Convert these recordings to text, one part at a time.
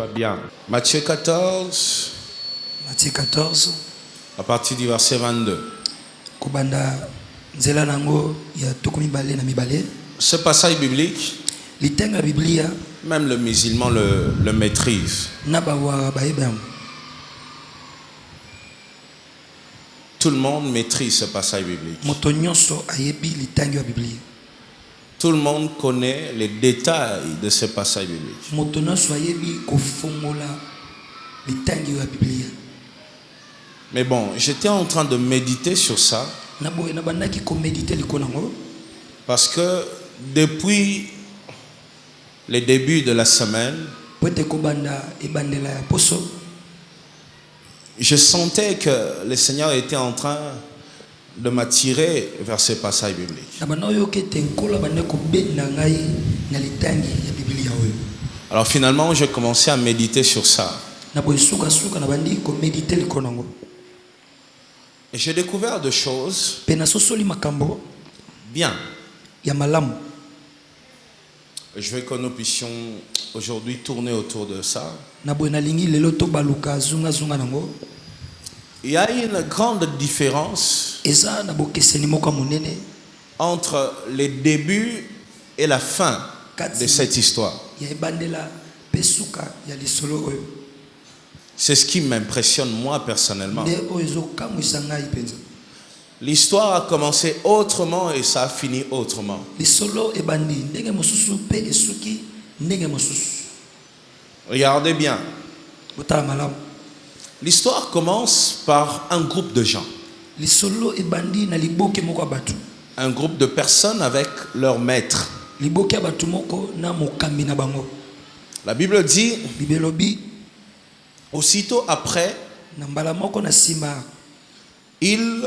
Pas bien. Matthieu 14, Matthieu 14, à partir du verset 22. Kubanda nzela nango ya tokumi bale na mibale. Ce passage biblique, Litenga Biblia même le musulman le maîtrise. na bawa baebam. Tout le monde maîtrise ce passage biblique. Moto nyonso ayebi litenga ya Biblia. Tout le monde connaît les détails de ce passage biblique. Moto nyonso ayebi kofongola litenga ya Biblia. Mais bon, j'étais en train de méditer sur ça Na boye na bandaki ko méditer likonango parce que depuis les débuts de la semaine, pote ko banda ebandela ya poso je sentais que le Seigneur était en train de m'attirer vers ce passage biblique. na bana oyo kete nkola banda ko benda ngai na litenga ya Biblia oyo. Alors finalement, j'ai commencé à méditer sur ça. Na boye suka na bandi ko méditer likonango. Et j'ai découvert deux choses Pena sosoli makambo bien. ya malamu. Je veux que nous puissions aujourd'hui tourner autour de ça. Na boye na lingi lelo to baluka zunga nango. Il y a une grande différence Eza na bokeseni moko monene entre les débuts et la fin de cette histoire. ya ebandela pesuka ya lisolo oyo. C'est ce qui m'impressionne moi personnellement. Nde oyo ezokamwisa ngai penza. L'histoire a commencé autrement et ça a fini autrement. Lisolo ebandi ndenge mosusu pe esuki ndenge mosusu. Regardez bien. Botala malamu. L'histoire commence par un groupe de gens. Lisolo ebandi na liboke moko ya batu. Un groupe de personnes avec leur maître. Liboke ya batu moko na mokambi na bango. La Bible dit, Bibelobi aussitôt après, na mbala moko na sima il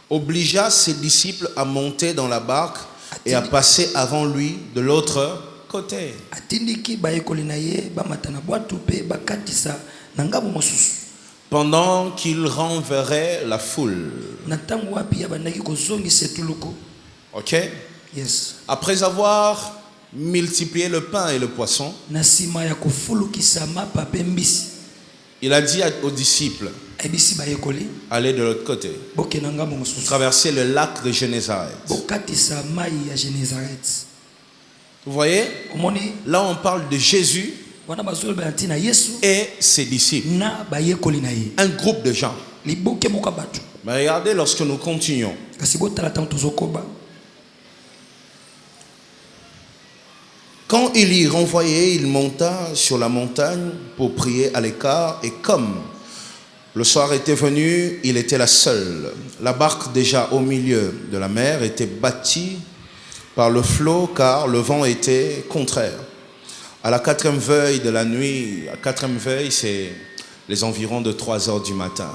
obligea ses disciples à monter dans la barque et à passer avant lui de l'autre côté. atindiki bayekoli na ye bamata na bwatu pe bakatisa na ngambo mosusu. Pendant qu'il renverrait la foule. Na ntango wapi ya bandaki kozongisa etuluku. Ok? Yes. Après avoir multiplié le pain et le poisson, Na sima ya kofulukisa mapa pe mbisi. il a dit aux disciples, Ebisi bayekoli allez de l'autre côté. boke na ngambo mosusu. Traverser le lac de Génézareth. Bokatisa mai ya Génézareth. Vous voyez? Omoni Là, on parle de Jésus wana bazolo bantina Yesu et ses disciples. na bayekoli na ye. Un groupe de gens. Liboke moko batu. Mais regardez, lorsque nous continuons, Kasi botala tango tozokoba. quand il y renvoyait, il monta sur la montagne pour prier à l'écart. Et comme le soir était venu, il était la seule. La barque déjà au milieu de la mer était bâtie par le flot car le vent était contraire. À la quatrième veille de la nuit, la quatrième veille c'est les environs de 3 heures du matin.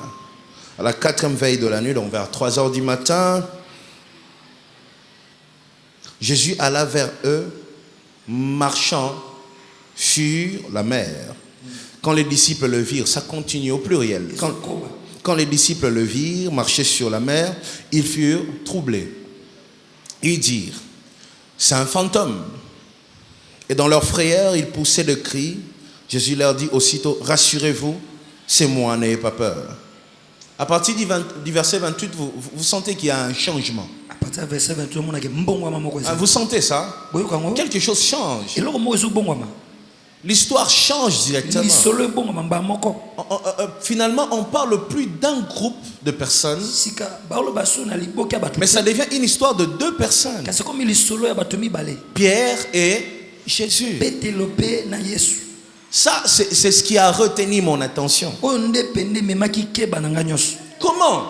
À la quatrième veille de la nuit, donc vers 3 heures du matin, Jésus alla vers eux marchant sur la mer. Quand les disciples le virent, ça continue au pluriel. Quand les disciples le virent marcher sur la mer, ils furent troublés. Ils dirent, c'est un fantôme. Et dans leur frayeur, ils poussaient de cris. Jésus leur dit aussitôt, rassurez-vous, c'est moi, n'ayez pas peur. À partir du verset 28, vous sentez qu'il y a un changement. À partir du verset 28, on a que mbongwama moko eza. Vous sentez ça? Quelque chose change. Eloko moko ezobongwama. L'histoire change directement. Lisolo ebongwama mba moko. Finalement, on parle plus d'un groupe de personnes, Sika baolo baso na liboke ya batu. mais ça devient une histoire de 2 personnes. Kasi komi lisolo ya batu mibale. Pierre et Jésus. Petelo pe na Yesu. Ça, c'est ce qui a retenu mon attention. Oyo nde pende memaki keba na nga nyonso. Comment?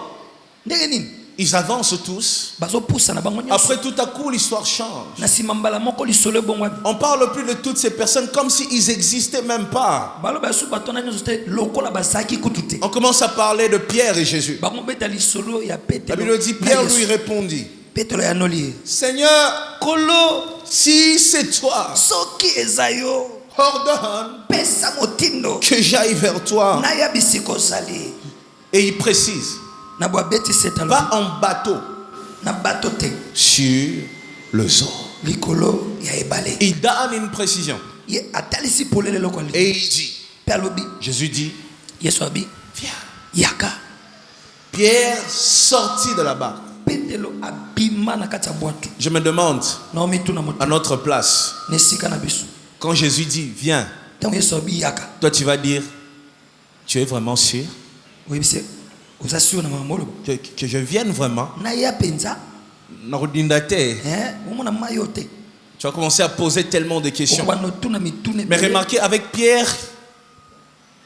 Ndenge nini? Ils avancent tous. Bazopusa na bango nyonso. Après, tout à coup, l'histoire change. Na sima mbala moko lisolo ebongwami. On parle plus de toutes ces personnes comme s'ils n'existaient même pas. Balo baso batona nyonso te lokola basaki kutute. On commence à parler de Pierre et Jésus. Bango beta lisolo ya La Petelo. Bible dit, Pierre lui répondit, Petelo ya noli. Seigneur, Kolo si c'est toi, soki ezayo ordonne pesa motindo que j'aille vers toi. na ya bisiko sali. Et il précise, Na bwa beti setalo. va en bateau Na bato te. sur le zoo. Likolo ya ebale. Il donne une précision. ye atalisi polele loko ali Et il dit, pe alobi Jésus dit, Yesu abi viens. yaka Pierre sortit de la barque. Petelo abima na kati ya bwato Je me demande, na mituna moto à notre place, nesika na biso quand Jésus dit, viens, tango Yesu abi yaka toi tu vas dire, tu es vraiment sûr oyebise oza sio na mamolo que je vienne vraiment? na ya penza Narodinda te. omona mayo te Tu vas commencer à poser tellement de questions. okobana otuna mitune Mais remarquez, avec Pierre,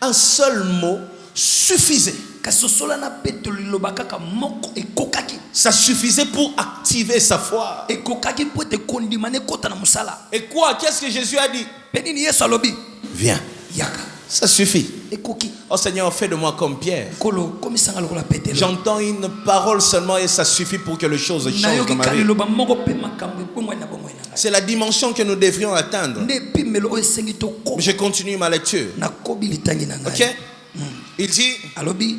un seul mot suffisait. kasi osola na petelo liloba kaka moko ekokaki Ça suffisait pour activer sa foi. ekokaki po ete kondima na ekota na mosala Et quoi? Qu'est-ce que Jésus a dit? mpe nini Yesu alobi Viens. yaka Ça suffit. ekoki Oh Seigneur, fais de moi comme Pierre. kolo komisanga lokola petelo J'entends une parole seulement et ça suffit pour que les choses changent dans nayoki ma ka vie. liloba moko mpe makambo ebongwani na bomoi na ngai C'est la dimension que nous devrions atteindre. nde epimelo oyo esengi tokoma Je continue ma lecture. nakobi litangi na Ok? ngai Il dit, alobi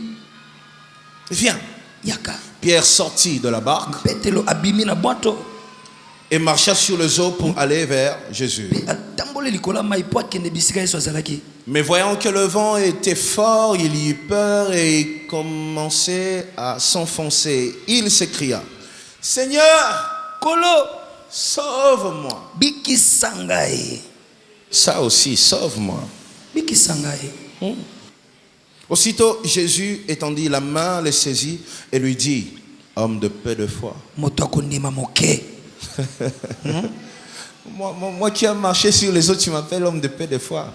viens. yaka Pierre sortit de la barque petelo abimi na bwato et marcha sur les eaux pour aller vers Jésus. mpe atamboli likolo ya mai po akende bisika Yesu azalaki Mais voyant que le vent était fort, il y eut peur et commençait à s'enfoncer. Il s'écria, Seigneur, kolo sauve-moi. bikisa ngai Ça aussi, sauve-moi. bikisa ngai Aussitôt, Jésus étendit la main, le saisit et lui dit, homme de peu de foi. moto akondima moke Moi qui ai marché sur les eaux, tu m'appelles homme de peu de foi.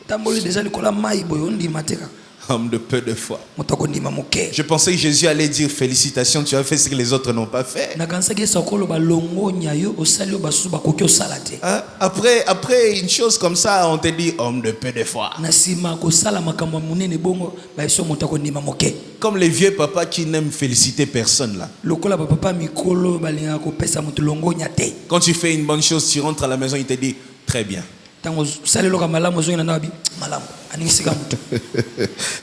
tamboli deja likolo ya mai boye ondima te kaka Homme de peu de foi. moto akondima moke Je pensais que Jésus allait dire félicitations, tu as fait ce que les autres n'ont pas fait. nakanisaki Yesu akoloba longonya yo osali oyo basusu bakoki osala te Hein? Après une chose comme ça, on te dit homme de peu de foi. na nsima kosala makambo ya monene bongo bayeso moto akondima moke Comme les vieux papas qui n'aiment féliciter personne là. lokola bapapa mikolo balingaka kopesa moto longonya te Quand tu fais une bonne chose, tu rentres à la maison, il te dit très bien. ntango osali eloko ya malamu ozongi na ndako abi malamu aningisika moto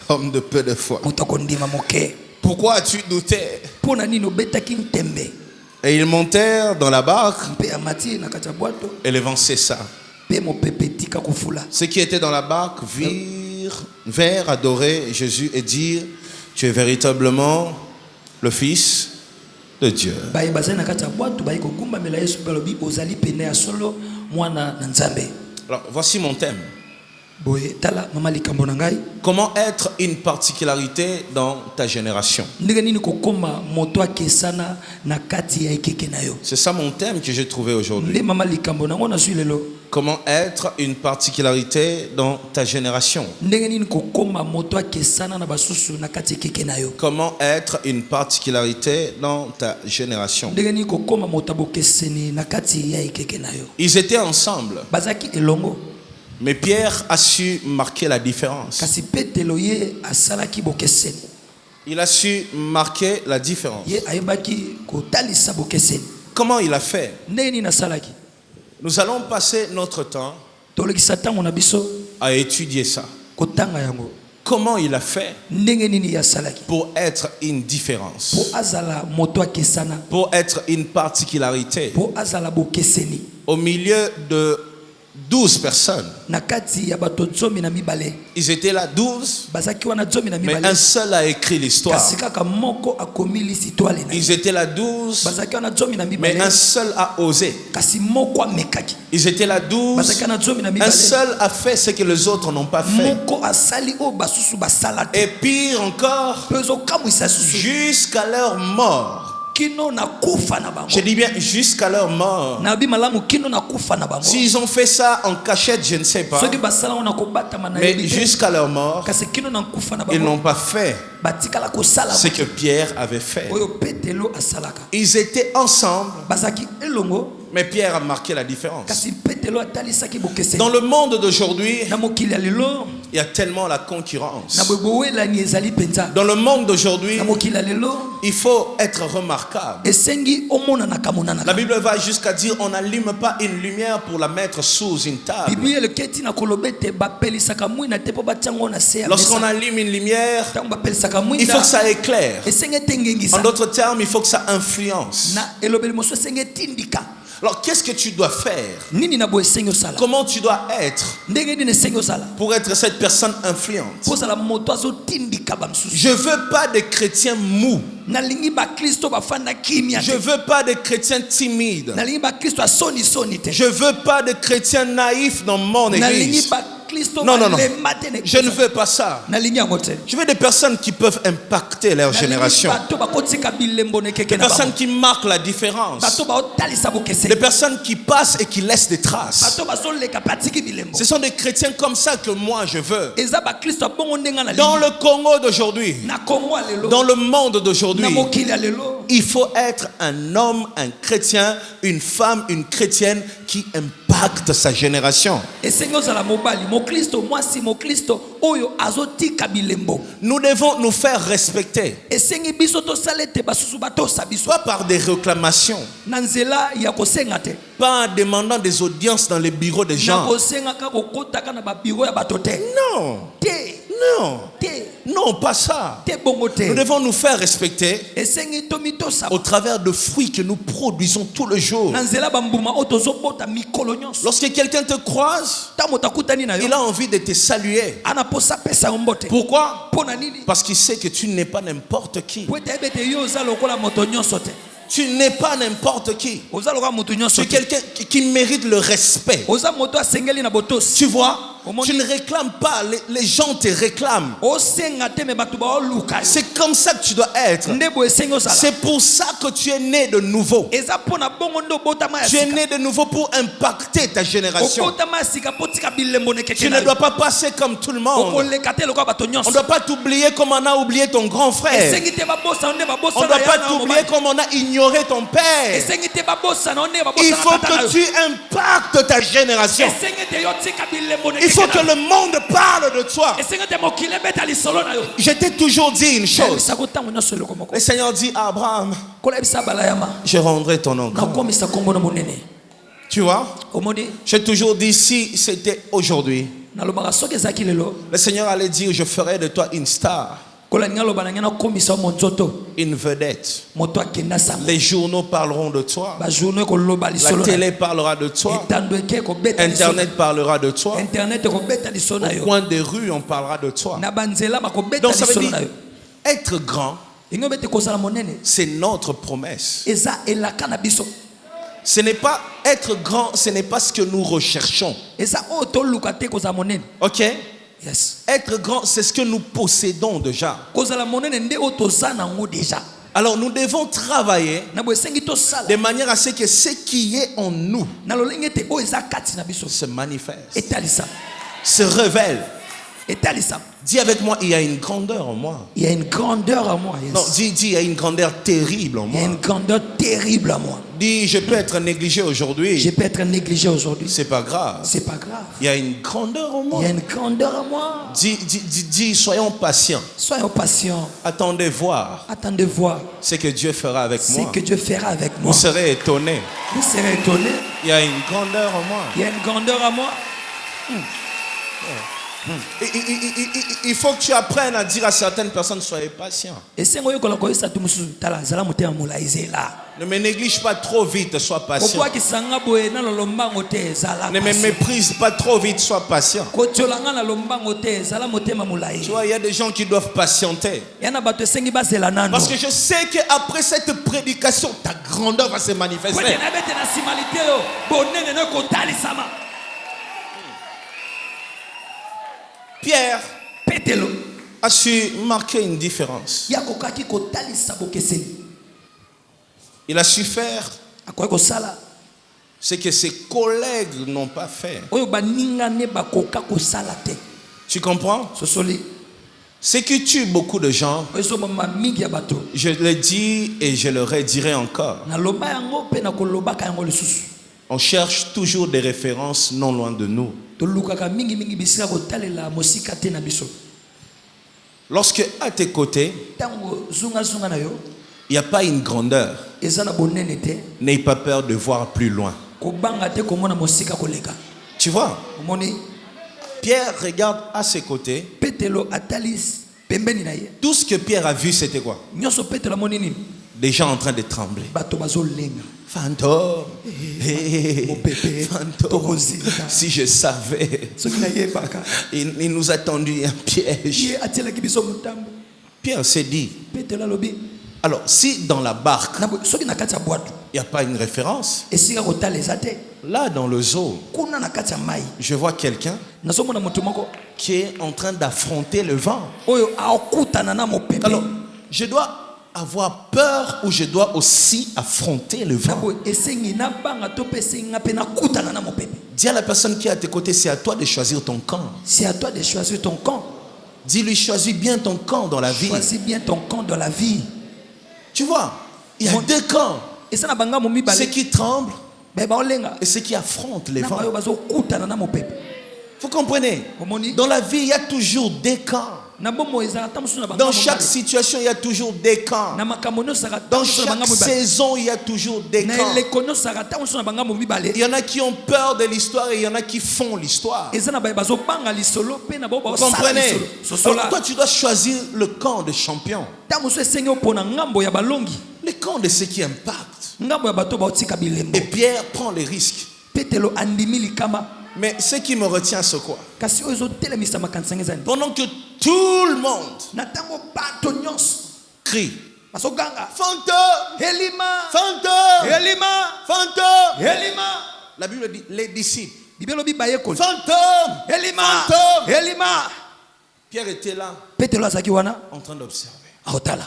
Homme de peu de foi. moto akondima moke Pourquoi as-tu douté? mpo na nini obetaki ntembe Et ils montèrent dans la barque mpe amati na kati ya bwato et le vent cessa. mpe mopepe etika kofula Ceux qui étaient dans la barque vinrent adorer Jésus et dire, tu es véritablement le Fils de Dieu. baye bazali na kati ya bwato baye kogumbamela Yesu mpe alobi ozali pene ya solo mwana na nzambe Alors, voici mon thème. boye tala mama likambo na ngai Comment être une particularité dans ta génération? ndenge nini kokoma moto akesana na kati ya ekeke na yo C'est ça mon thème que j'ai trouvé aujourd'hui. nde mama likambo nango nazwi lelo Comment être une particularité dans ta génération? ndenge nini kokoma moto akesana na basusu na kati ya ekeke na yo Comment être une particularité dans ta génération? ndenge nini kokoma moto abokeseni na kati ya ekeke na yo Ils étaient ensemble, bazalaki elongo mais Pierre a su marquer la différence. kasi petelo ye asalaki bokeseni Il a su marquer la différence. ye ayebaki kotalisa bokeseni Comment il a fait? ndenge nini asalaki Nous allons passer notre temps tolekisa ntango na biso à étudier ça. kotanga yango Comment il a fait ndenge nini ye asalaki pour être une différence, po azala moto akesana pour être une particularité po azala bokeseni au milieu de 12 personnes. na kati ya bato 12 Ils étaient là 12, bazalaki wana 12 mais un seul a écrit l'histoire. kasi kaka moko akomi lisitwale na Ils étaient là 12, bazalaki wana 12 mais un seul a osé. kasi moko amekaki Ils étaient là 12, bazalaki wana 12 un seul a fait ce que les autres n'ont pas fait. moko asali oyo basusu basala te Et pire encore, mpe ezokamwisa susu jusqu'à leur mort. kino na kufa na bango Je dis bien jusqu'à leur mort. nabi malamu kino na kufa na bango S'ils ont fait ça en cachette, je ne sais pas. soki basala wana kobatama na Mais yebi te jusqu'à leur mort, kasi kino na kufa na ils bango n'ont pas fait batikala kosala ce que Pierre avait fait. oyo petelo asalaka Ils étaient ensemble, bazalaki elongo mais Pierre a marqué la différence. kasi petelo atalisaki bokeseni Dans le monde d'aujourd'hui, na mokili ya lelo il y a tellement la concurrence. na bowelani ezali mpenza Dans le monde d'aujourd'hui, na mokili ya lelo il faut être remarquable. esengi omonanaka La monanaka Bible va jusqu'à dire on n'allume pas une lumière pour la mettre sous une table. biblia eleketi na koloba ete bapelisaka mwina te mpo batiango na se ya Lorsqu'on mesa allume une lumière, ntango bapelisaka il faut que mwinda ça éclaire. esengi ete En ngengisa d'autres termes, il faut que ça influence. na elobeli mosusu esengi etindika Alors qu'est-ce que tu dois faire? Nini na boye sengo sala. Comment tu dois être Ndenge dine sengo sala. pour être cette personne influente? Pour sala moto azo tindika ba msusu. Je veux pas de chrétiens mous. Nalingi ba Kristo bafanda kimia. Je veux pas de chrétiens timides. Nalingi ba Kristo asoni soni te. Je veux pas de chrétiens naïfs dans mon église. Non, non, non. Je ne veux pas ça. Je veux des personnes qui peuvent impacter leur génération. Des personnes qui marquent la différence. Des personnes qui passent et qui laissent des traces. Ce sont des chrétiens comme ça que moi je veux. Dans le Congo d'aujourd'hui, dans le monde d'aujourd'hui, il faut être un homme, un chrétien, une femme, une chrétienne qui impacte sa génération. Nous devons nous faire respecter. Pas par des réclamations. Pas en demandant des audiences dans les bureaux des gens. Non. Non. Non, pas ça. Nous devons nous faire respecter au travers de fruits que nous produisons tout le jour. Lorsque quelqu'un te croise, il a envie de te saluer. Pourquoi? Parce qu'il sait que tu n'es pas n'importe qui. Tu n'es pas n'importe qui. Tu es quelqu'un qui mérite le respect. Tu vois? Tu ne réclames pas, les gens te réclament. C'est comme ça que tu dois être. C'est pour ça que tu es né de nouveau. Tu es né de nouveau pour impacter ta génération. Tu ne dois pas passer comme tout le monde. On ne doit pas t'oublier comme on a oublié ton grand frère. On ne doit pas t'oublier comme on a ignoré ton père. Il faut que tu impactes ta génération. Il faut que le monde parle de toi. Je t'ai toujours dit une chose. Le Seigneur dit à Abraham, je rendrai ton nom grand. Tu vois? J'ai toujours dit, si c'était aujourd'hui, le Seigneur allait dire, je ferai de toi une star, une vedette. Les journaux parleront de toi. La télé parlera de toi. Internet parlera de toi. Au coin des rues, on parlera de toi. Donc ça veut dire, être grand, c'est notre promesse. Ce n'est pas être grand, ce n'est pas ce que nous recherchons. Ok? Yes. Être grand, c'est ce que nous possédons déjà. Alors nous devons travailler de manière à ce que ce qui est en nous se manifeste, se révèle. Dis avec moi, il y a une grandeur en moi. Il y a une grandeur en moi. Yes. Non, dis, il y a une grandeur terrible en moi. Il y a une grandeur terrible en moi. Dis, je peux être négligé aujourd'hui. Je peux être négligé aujourd'hui. C'est pas grave. C'est pas grave. Il y a une grandeur en moi. Il y a une grandeur en moi. Dis, soyons patients. Soyons patients. Attendez voir. Attendez voir. Ce que Dieu fera avec moi. Ce que Dieu fera avec moi. Vous serez étonnés. Vous serez étonnés. Il y a une grandeur en moi. Il y a une grandeur en moi. Il faut que tu apprennes à dire à certaines personnes, soyez patients. Ne me néglige pas trop vite, sois patient. Ne me méprise pas trop vite, sois patient. Tu vois, il y a des gens qui doivent patienter. Parce que je sais qu'après cette prédication, ta grandeur va se manifester. Pierre a su marquer une différence. Il a su faire ce que ses collègues n'ont pas fait. Tu comprends? Ce qui tue beaucoup de gens, je le dis et je le redirai encore. On cherche toujours des références non loin de nous. Lorsque à tes côtés, il n'y a pas une grandeur, n'aie pas peur de voir plus loin. Tu vois? Pierre regarde à ses côtés. Tout ce que Pierre a vu, c'était quoi? Des gens en train de trembler. Fantôme. Mon bébé, Fantôme. Tokozita. Si je savais. Ce qui n'a pas. Il nous a tendu un piège. Pierre s'est dit. Alors, si dans la barque, il n'y a pas une référence, là dans le zoo, je vois quelqu'un qui est en train d'affronter le vent. Alors, je dois avoir peur ou je dois aussi affronter le vent. Dis à la personne qui est à tes côtés, c'est à toi de choisir ton camp. C'est à toi de choisir ton camp. Dis-lui, choisis bien ton camp dans la vie. Choisis bien ton camp dans la vie. Tu vois, il y a deux camps. Ceux qui tremblent et ceux qui affrontent les vents. Vous comprenez? Dans la vie, il y a toujours des camps. Dans chaque situation, il y a toujours des camps. Dans chaque saison, il y a toujours des camps. Il y en a qui ont peur de l'histoire et il y en a qui font l'histoire. Vous comprenez? Alors, toi, tu dois choisir le camp des champions. Le camp de ceux qui impactent. Et Pierre prend les risques. Mais ce qui me retient, c'est quoi? Pendant que tout le monde crie fantôme, fantôme, fantôme, la Bible dit les disciples fantôme, fantôme. Pierre était là en train d'observer. Fantôme,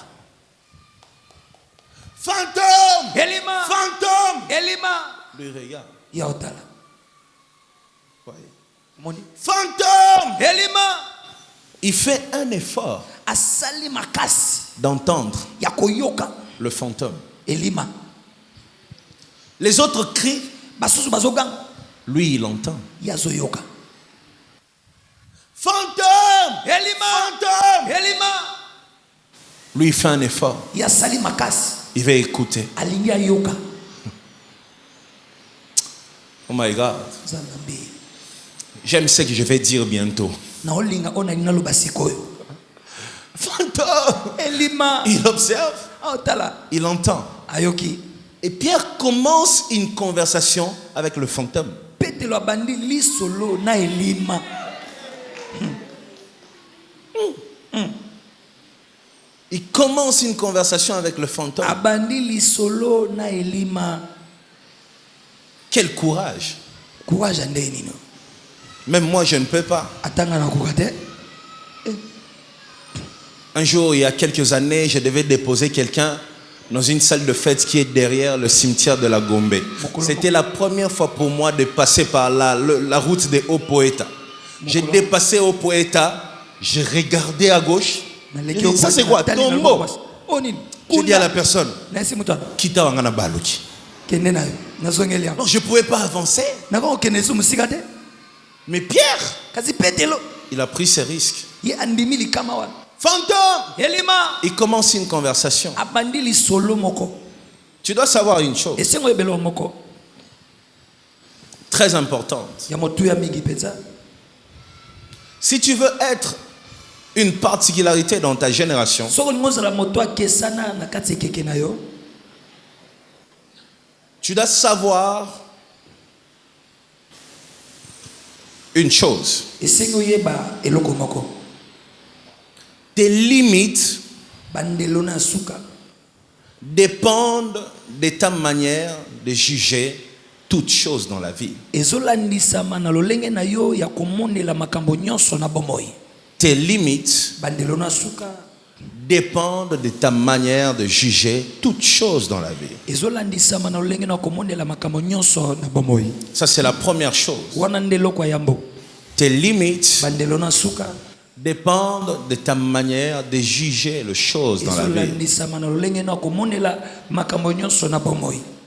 fantôme. Le regarde. Fantôme. Il fait un effort d'entendre le fantôme. Les autres crient. Lui, il entend. Fantôme. Fantôme. Lui, il fait un effort. Il va écouter. Oh my God. J'aime ce que je vais dire bientôt. Fantôme. Il observe. Il entend. Et Pierre commence une conversation avec le fantôme. Il commence une conversation avec le fantôme. Quel courage. Même moi, je ne peux pas. Un jour, il y a quelques années, je devais déposer quelqu'un dans une salle de fête qui est derrière le cimetière de la Gombe. C'était la première fois pour moi de passer par là, la route des Hauts-Poètes. J'ai dépassé Hauts-Poètes, j'ai regardé à gauche. J'ai dit, ça c'est quoi? Tombeau. J'ai dit à la personne, Kita wangana baluki. Non, je ne pouvais pas avancer. Mais Pierre, il a pris ses risques. Fantôme. Il commence une conversation. Tu dois savoir une chose très importante. Si tu veux être une particularité dans ta génération, tu dois savoir une chose. Tes limites dépendent de ta manière de juger toutes choses dans la vie. Tes limites dépendent de ta manière de juger toutes choses dans la vie. Ça, c'est la première chose. Tes limites dépendent de ta manière de juger les choses dans la vie.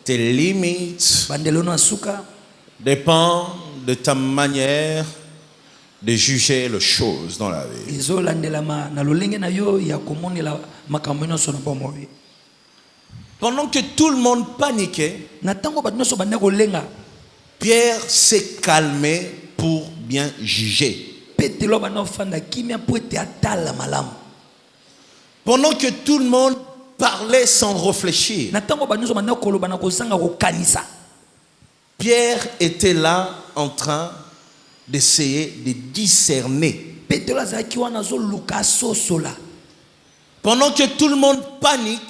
Tes limites dépendent de ta manière de juger les choses dans la vie. Pendant que tout le monde paniquait, Pierre s'est calmé pour bien juger. Pendant que tout le monde parlaient sans réfléchir. Pierre était là en train d'essayer de discerner. Pendant que tout le monde panique,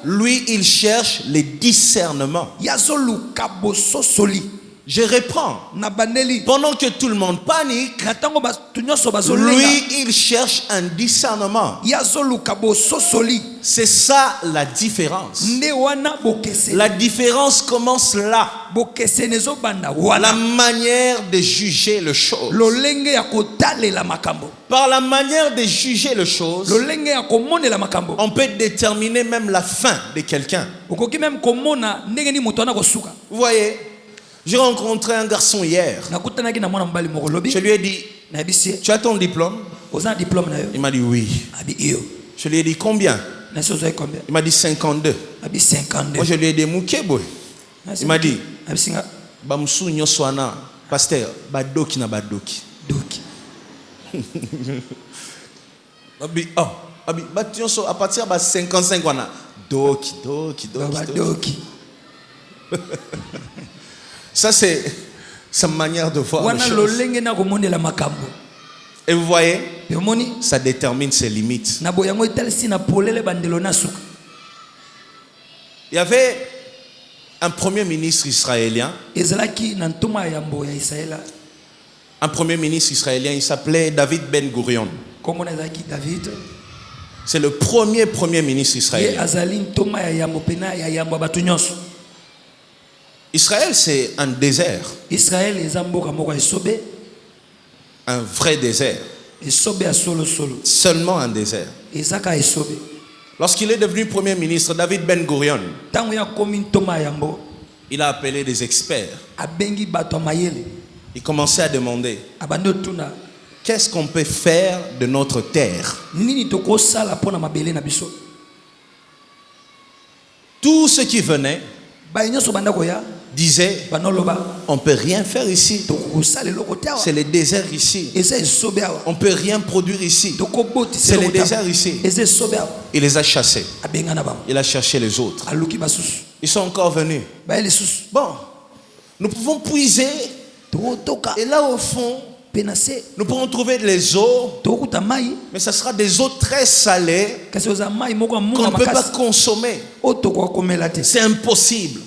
lui, il cherche le discernement. Je reprends. Pendant que tout le monde panique, lui, il cherche un discernement. C'est ça la différence. La différence commence là. La manière de juger les choses. Par la manière de juger les choses, on peut déterminer même la fin de quelqu'un. Vous voyez, j'ai rencontré un garçon hier. Je lui ai dit, tu as ton diplôme? Il m'a dit oui. Je lui ai dit combien? Il m'a dit 52. Moi je lui ai dit Moukebo. Il m'a dit Bamsou Nyoswana, pasteur, badoki na badoki. À partir de 55 wana doki. Ça c'est sa manière de voir les choses. Et vous voyez, ça détermine ses limites. Il y avait un premier ministre israélien. Un premier ministre israélien, il s'appelait David Ben Gurion. C'est le premier ministre israélien. Israël, c'est un désert. Un vrai désert. Seulement un désert. Lorsqu'il est devenu premier ministre, David Ben Gurion, il a appelé des experts. Il commençait à demander, qu'est-ce qu'on peut faire de notre terre? Tout ce qui venait disait, on ne peut rien faire ici. C'est le désert ici. On ne peut rien produire ici. C'est le désert ici. Il les a chassés. Il a cherché les autres. Ils sont encore venus. Bon, nous pouvons puiser. Et là au fond, nous pourrons trouver les eaux, mais ce sera des eaux très salées qu'on ne peut pas consommer. C'est impossible.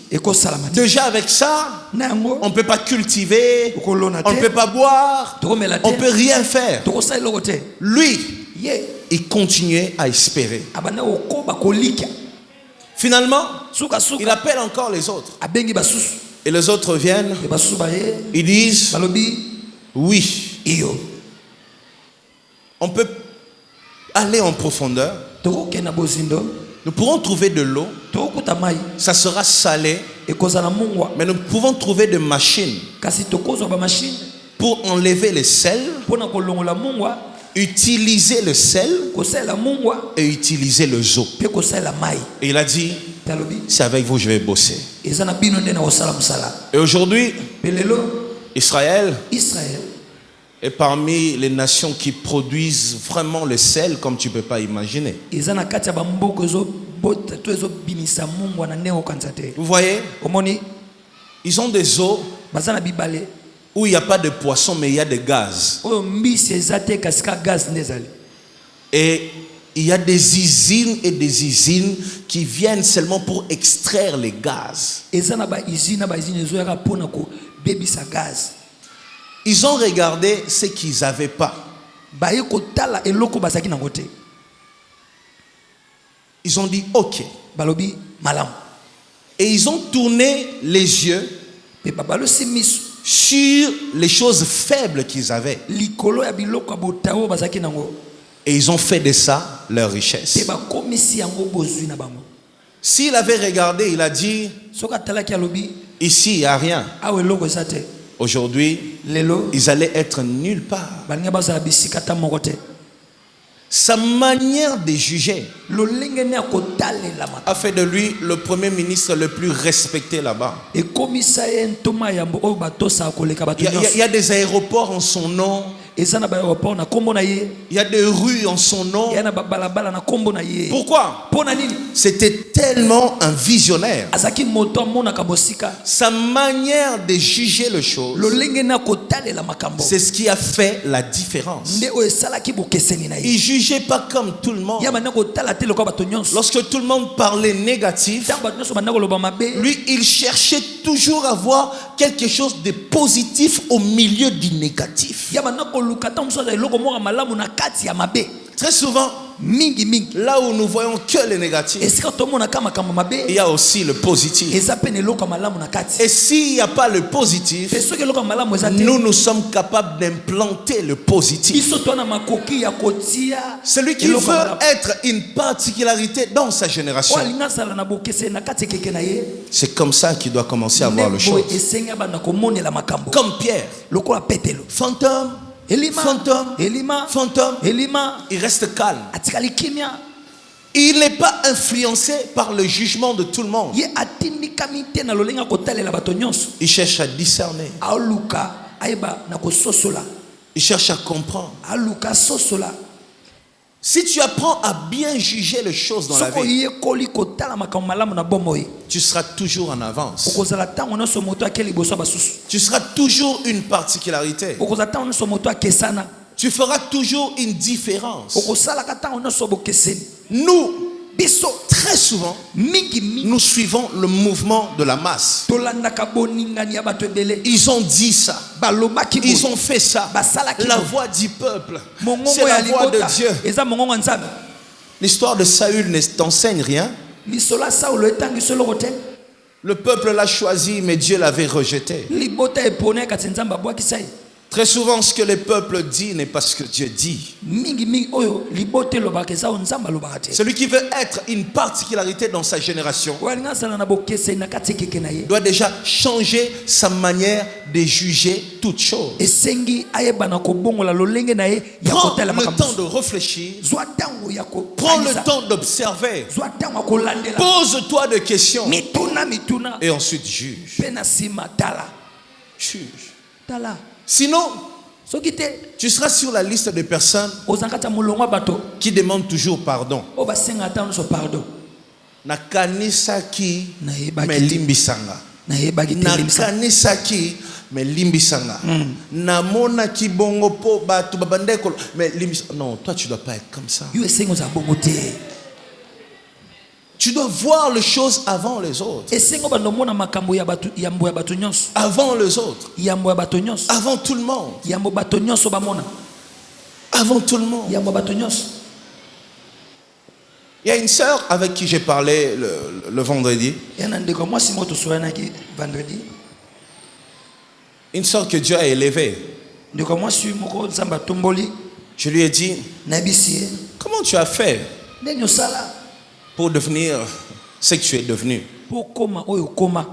Déjà avec ça, on ne peut pas cultiver, on ne peut pas boire, on ne peut rien faire. Lui, il continuait à espérer. Finalement, il appelle encore les autres. Et les autres viennent, ils disent, oui, on peut aller en profondeur. Nous pourrons trouver de l'eau. Ça sera salé. Mais nous pouvons trouver des machines pour enlever le sel, utiliser le sel et utiliser le eau. Et il a dit, c'est avec vous que je vais bosser. Et aujourd'hui, Israël est parmi les nations qui produisent vraiment le sel comme tu ne peux pas imaginer. Vous voyez, ils ont des eaux où il n'y a pas de poisson mais il y a des gaz. Et il y a des usines et des usines qui viennent seulement pour extraire les gaz. Ils ont regardé ce qu'ils n'avaient pas. Ils ont dit ok. Et ils ont tourné les yeux sur les choses faibles qu'ils avaient. Et ils ont fait de ça leur richesse. S'il avait regardé, il a dit, ici, il n'y a rien. Aujourd'hui, ils allaient être nulle part. Sa manière de juger lolenge ne akotalela makambo a fait de lui le premier ministre le plus respecté là-bas. ekomisa ye ntoma yambo oyo batosaka koleka bato Il nyonso y a des aéroports en son nom. eza na baéroport na nkombo na ye Il y a des rues en son nom. ya na babalabala na nkombo na ye Pourquoi? mpo na nini C'était tellement un visionnaire. azalaki moto amonaka mosika Sa manière de juger les choses, lolenge ne akotalela makambo c'est ce qui a fait la différence. nde oyo esalaki bokeseni na ye Il ne jugeait pas comme tout le monde. ya banda kotala te lokola bato nyonso Lorsque tout le monde parlait négatif, ntango bato nyonso banda koloba mabe lui, il cherchait toujours à voir quelque chose de positif au milieu du négatif. ya banda koluka ntango mosusu aza eloko moko malamu na kati ya mabe Très souvent, mingi mingi là où nous voyons que le négatif, esika tomonaka makambo mabe il y a aussi le positif. eza mpe na eloko ya malamu na kati Et s'il n'y a pas le positif, mpe soki eloko ya malamu eza te nous sommes capables d'implanter le positif. biso toana makoki ya kotia Celui qui eloko ya veut malamu. être une particularité dans sa génération, oyo alingi azala na bokeseni na kati ekeke na ye c'est comme ça qu'il doit commencer à voir nde les choses. boye esengi abanda komonela makambo Comme Pierre, lokola petelo fantôme, elima fantôme, elima fantôme, elima il reste calme. atikali kimia Il n'est pas influencé par le jugement de tout le monde. ye atindikami te na lolenge akotalela bato nyonso Il cherche à discerner, aoluka ayeba na kososola il cherche à comprendre. aluka sosola Si tu apprends à bien juger les choses dans la soko vie, yekoli kotala makambo malamu na bomoi tu seras toujours en avance. okozala ntango nyonso moto ake liboso ya basusu Tu seras toujours une particularité. okozala ntango nyonso moto akesana Tu feras toujours une différence. okosalaka ntango nyonso bokeseni Nous, biso très souvent, mingi mingi nous suivons le mouvement de la masse. tolandaka boningani ya bato ebele Ils ont dit ça. balobaki Ils ont fait ça. basalaki La boye. voix du peuple, c'est mongongo la ya voix de libota Dieu. eza mongongo ya nzambe L'histoire de Saül ne t'enseigne rien. lisolo ya saulo etangiso eloko te Le peuple l'a choisi, mais Dieu l'avait rejeté. libota epone kati nzambe abwakisa ye Très souvent, ce que le peuple dit n'est pas ce que Dieu dit. mingi mingi oyo libota elobaka eza oyo nzambe alobaka te Celui qui veut être une particularité dans sa génération oyo alingi azala na bokeseni na kati ekeke na ye doit déjà changer sa manière de juger toutes choses. esengi ayeba na kobongola lolenge na ye ya Prends kotala le makambo temps de réfléchir. zwa ntango ya Prends le kotalisa temps d'observer. zwa ntango ya kolandela Pose-toi des questions. mituna Et ensuite juge. mpe na nsima tala Juge. tala Sinon, soki te tu seras sur la liste des personnes ozala kati ya molongo ya bato qui demandent toujours pardon. oyo basengaka ntango nyonso pardon Nakanisaki Nayebaki me te. limbisanga. nayebaki te limisa Nakanisaki me limbisanga. Namonaki bongo po bato babandeko me limbisanga. Non, toi tu dois pas être comme ça. yo esengi ozala bongo te Tu dois voir les choses avant les autres. esengi obanda omona makambo ya yambo ya bato nyonso Avant les autres. yambo ya bato nyonso Avant tout le monde. yambo bato nyonso bamona Avant tout le monde. yambo bato nyonso Il y a une sœur avec qui j'ai parlé le vendredi. ya na ndeko mwasi moko tosolanaki vendredi Une sœur que Dieu a élevée. ndeko mwasi moko nzambe atomboli Je lui ai dit, nayebisi ye comment tu as fait ndenge osala pour devenir ce que tu es devenu? mpo okoma oyo okoma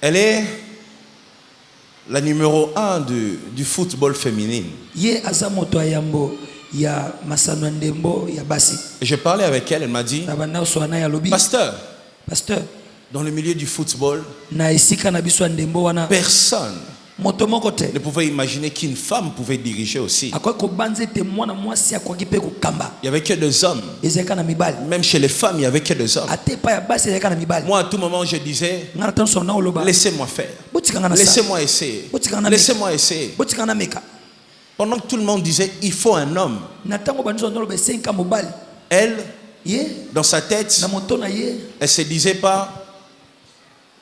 Elle est la numéro 1 du football féminin. ye aza moto ya yambo ya masano ya ndembo ya basi Et j'ai parlé avec elle, elle m'a dit, na banda osola na ye alobi pasteur, pasteur dans le milieu du football, na esika na biso ya ndembo wana personne moto moko te ne pouvait imaginer qu'une femme pouvait diriger aussi. akoki kobanza ete mwana mwasi akoki mpe kokamba Il n'y avait que des hommes. ezalaka na mibali Même chez les femmes, il n'y avait que des hommes. ate epai ya basi ezalaka na mibali Moi, à tout moment, je disais, nga na ntanso na oloba laissez-moi faire. botikanga na sa Laissez-moi essayer. Botikanga na Laissez-moi essayer. botikanga na meka Pendant que tout le monde disait, il faut un homme. na ntango bandiso na oloba esengi ka mobali Elle, ye dans sa tête, na moto na ye elle se disait pas,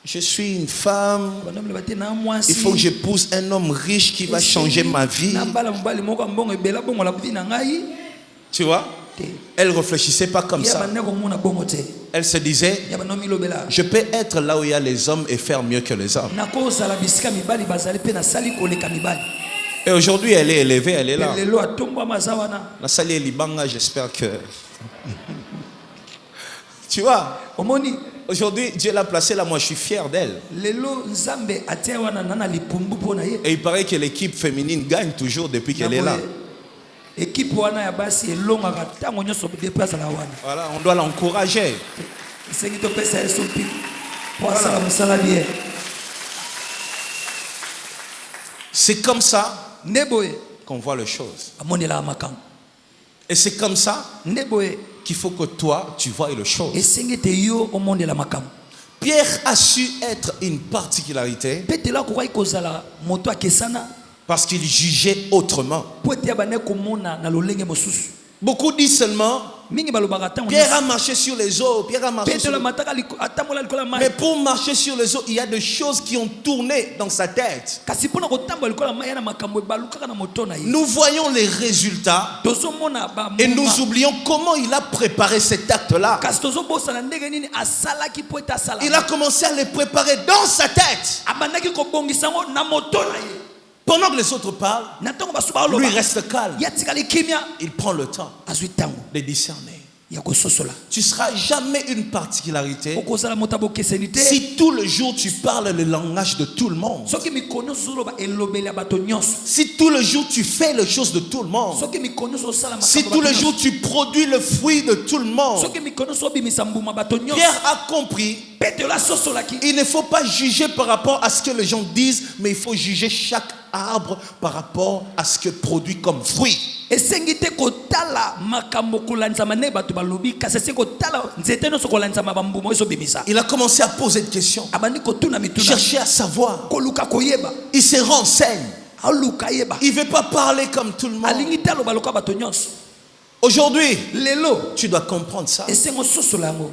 je suis une femme, bandomela te na il faut que mwasi j'épouse un homme riche qui va changer ma vie. nabala mobali moko ya mbongo ebela bongola vi na ngai Tu vois? te Elle ne réfléchissait pas comme ya ça. bande komona bongo te Elle se disait, ya bando milobela je peux être là où il y a les hommes et faire mieux que les hommes. nakozala bisika mibali bazali mpe nasali koleka mibali Et aujourd'hui, elle est élevée, elle est là. lelo atombwama aza wana La salle est libanga, j'espère que... Tu vois? omoni Aujourd'hui, Dieu l'a placée là, moi je suis fier d'elle. lelo nzambe atia wana na na lipumbu mpo na ye Et il paraît que l'équipe féminine gagne toujours depuis qu'elle est là. équipe wana ya basi elongaka tango nyonso déplace la wana. Voilà, on doit l'encourager. Sengi to pesa eso pi. Pour ça la musala bien. C'est comme ça Neboye qu'on voit les choses. amonela makam. Et c'est comme ça Neboye qu'il faut que toi, tu vois les choses. et sengi te yo omondela makam. Pierre a su être une particularité Petela ko kozala moto akesana parce qu'il jugeait autrement. po te abane komona na lolenge mosusu. Beaucoup disent seulement, Mingi balobaka tango. Pierre a marché sur les eaux, Pierre a marché sur Petela les eaux. mataka atambola likola mai. Mais pour marcher sur les eaux, il y a des choses qui ont tourné dans sa tête. Kasi pona kotambola likola mai na makambo balukaka na moto na ye. Nous voyons les résultats Tozomona ba et nous oublions comment il a préparé cet acte-là. kasi tozobosa na ndenge nini asalaki po eta sala. Il a commencé à les préparer dans sa tête. Abandaki kobongisa ngo na moto na ye. Pendant que les autres parlent, Na tango basuba lui loba. reste calme. Yatikali kimia Il prend le temps azwi tango de discerner. ya kososola. Tu ne seras jamais une particularité Okozala motabo kesenité. si tout le jour tu parles le langage de tout le monde. Soki mikono zoloba elobeli ya bato nyonso. Si tout le jour tu fais les choses de tout le monde. Soki mikono zosala makambo. Si tous les jours tu produis le fruit de tout le monde. Soki mikono zobimisa mbuma bato nyonso. Pierre a compris. Petela sosolaki. Il ne faut pas juger par rapport à ce que les gens disent, mais il faut juger chaque arbre par rapport à ce que produit comme fruit. Esengi te kotala makambo kolanzama ne bato balobi kasi se kotala nzete no sokolanzama bambuma eso bimisa. Il a commencé à poser des questions, Abandi kotuna mituna. chercher à savoir. Koluka koyeba. Il se renseigne. Aluka yeba. Il ne veut pas parler comme tout le monde. Alingi talo baloka bato nyonso. Aujourd'hui, Lelo tu dois comprendre ça. esengo sosola yango.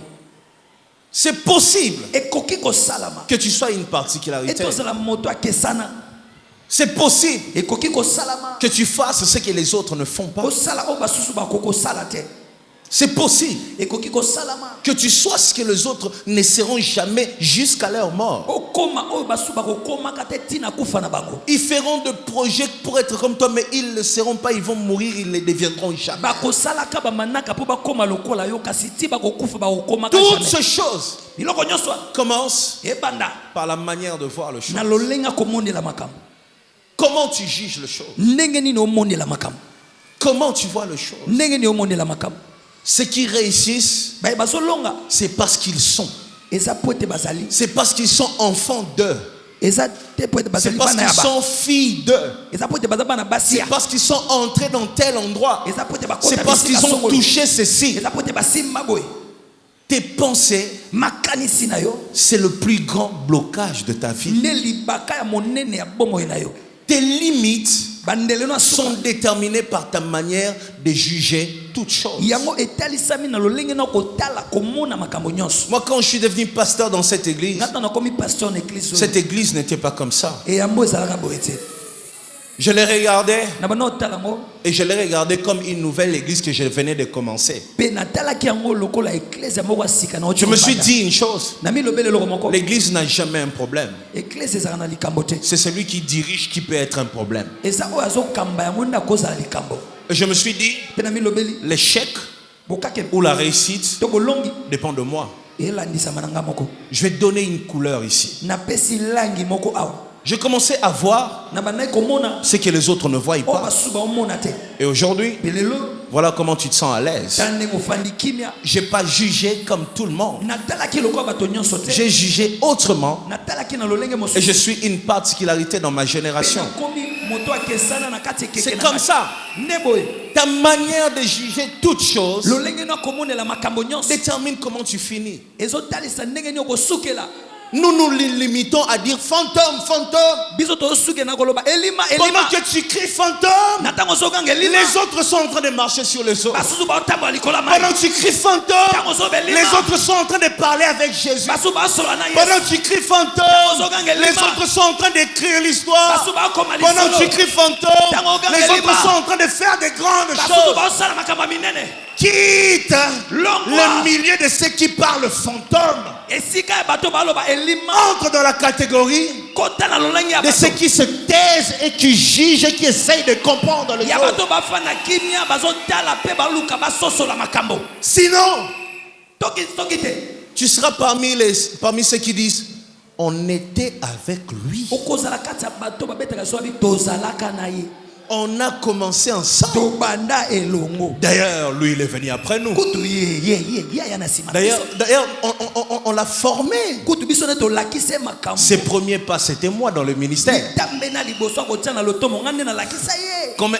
C'est possible Ekoki kosalama. que tu sois une particularité. Etozala moto akesana. C'est possible Ekoki kosalama. que tu fasses ce que les autres ne font pas. Kosala o basusu bakoko sala te. C'est possible Ekoki kosalama. que tu sois ce que les autres ne seront jamais jusqu'à leur mort. Okoma o basusu bakokoma kate tina kufa na bango. Ils feront des projets pour être comme toi, mais ils ne le seront pas, ils vont mourir, ils ne deviendront jamais. Bakosalaka bamanaka po bakoma lokola yo kasi ti bakokufa bakokoma ka Toutes jamais. ces choses Biloko nyonso commencent ebanda par la manière de voir les choses. na lolenga komondela makambo. Comment tu juges les choses? Ndenge nini omondela makambo. Comment tu vois les choses? Ndenge nini omondela makambo. Ceux qui réussissent, Ba bazolonga c'est parce qu'ils sont. eza pote bazali. C'est parce qu'ils sont enfants d'eux. Eza te pote C'est bazali parce bana qu'ils yaba. sont filles d'eux. Eza pote bazabana C'est basia. parce qu'ils sont entrés dans tel endroit. Eza pote bakota. C'est parce qu'ils ont touché ceci. Eza pote basimba boy. Tes pensées, Makanisi na yo. c'est le plus grand blocage de ta vie. Nde libaka ya monene ya bomo na yo. Tes limites Bandele no sont asuka. déterminées par ta manière de juger toutes choses. Yango etalisami na lolenge na kotala komona makambo nyonso. Moi, quand je suis devenu pasteur dans cette église, Ngata na komi pasteur na église. cette église n'était pas comme ça. Et yambo ezalaka boye te. Je l'ai regardé Na bana otala ngo. et je l'ai regardé comme une nouvelle église que je venais de commencer. Pe natalaki yango lokola église moko asika na. Je me suis dit une chose, Na mi lobele loko moko. l'église n'a jamais un problème. Église ezalaka na likambo te. C'est celui qui dirige qui peut être un problème. Eza oyo azokamba yango nda kozala likambo. Et je me suis dit, Pe na mi lobeli l'échec bokake ou la réussite to bolongi dépend de moi. elandisama na nga moko. Je vais donner une couleur ici. Napesi langi moko awa. Je commençais à voir Na bandaki komona ce que les autres ne voient oyo pas. basusu baomona te. Et aujourd'hui, Pe lelo voilà comment tu te sens à l'aise. tala ndenge ofandi kimia. Je n'ai pas jugé comme tout le monde. Natalaki lokola bato nyonso te. J'ai jugé autrement Natalaki na lolenge et mosusu. je suis une particularité dans ma génération. Nakomi moto akesana na kati ekeke C'est na comme ngai. ça. Nde boye Ta manière de juger toutes choses lolenge na komonela makambo nyonso détermine comment tu finis. ezotalisa ndenge nini okosukela. Nous nous limitons à dire fantôme, fantôme. Biso tosuke na koloba elima Pendant elima. que tu cries fantôme, Na ntango ozokanga elima les autres sont en train de marcher sur les eaux. basusu baotambola likolo ya mai. Pendant que tu cries fantôme, Ntango ozoba elima les autres sont en train de parler avec Jésus. basusu baosola na Pendant Yesu. que tu cries fantôme, Ozokanga les elima autres sont en train d'écrire l'histoire. basusu baokoma Pendant que tu lisolo. cries fantôme, Ntango okanga les autres elima. sont en train de faire des grandes Basusu choses. baosala makambo ya minene. Quitte Longwa. le milieu de ceux qui parlent fantôme. Esika ya bato baloba elima Entre dans la catégorie kota na lolenge ya de ceux bato. qui se taisent et qui jugent et qui essayent de comprendre les Ya choses. bato bafana kimia bazotala pe baluka basosola makambo. Sinon, Toki te. tu seras parmi ceux qui disent on était avec lui. Okozala kati ya bato babetaka so abi tozalaka na ye. On a commencé ensemble. tobanda elongo. D'ailleurs, lui, il est venu après nous. Kutu ya na sima. D'ailleurs, on l'a formé. Kutu biso ne to lakise makambo. Ses premiers pas, c'était moi dans le ministère. Tambena liboso ko tia na lotomo ngande na lakisa ye. Comme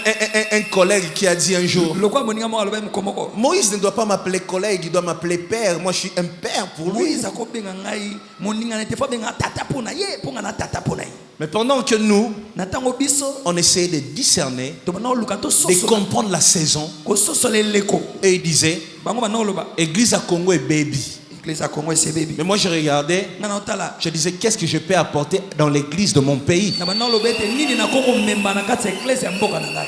un collègue qui a dit un jour, Lokwa moninga mo aloba mukomoko. Moïse ne doit pas m'appeler collègue, il doit m'appeler père. Moi, je suis un père pour lui. Moïse akobenga ngai moninga ne te fa benga tata pona ye ponga na tata pona ye. Mais pendant que nous, Natango biso on essayait de discerner, tobana lukato de soso comprendre la saison. ko soso le leko. Et il disait, Bango bana loba. Église à Congo est baby. Église à Congo c'est baby. Mais moi, je regardais, Ngana otala. je disais, qu'est-ce que je peux apporter dans l'église de mon pays? Na bana loba te nini na koko memba na kati église ya mboka na ngai.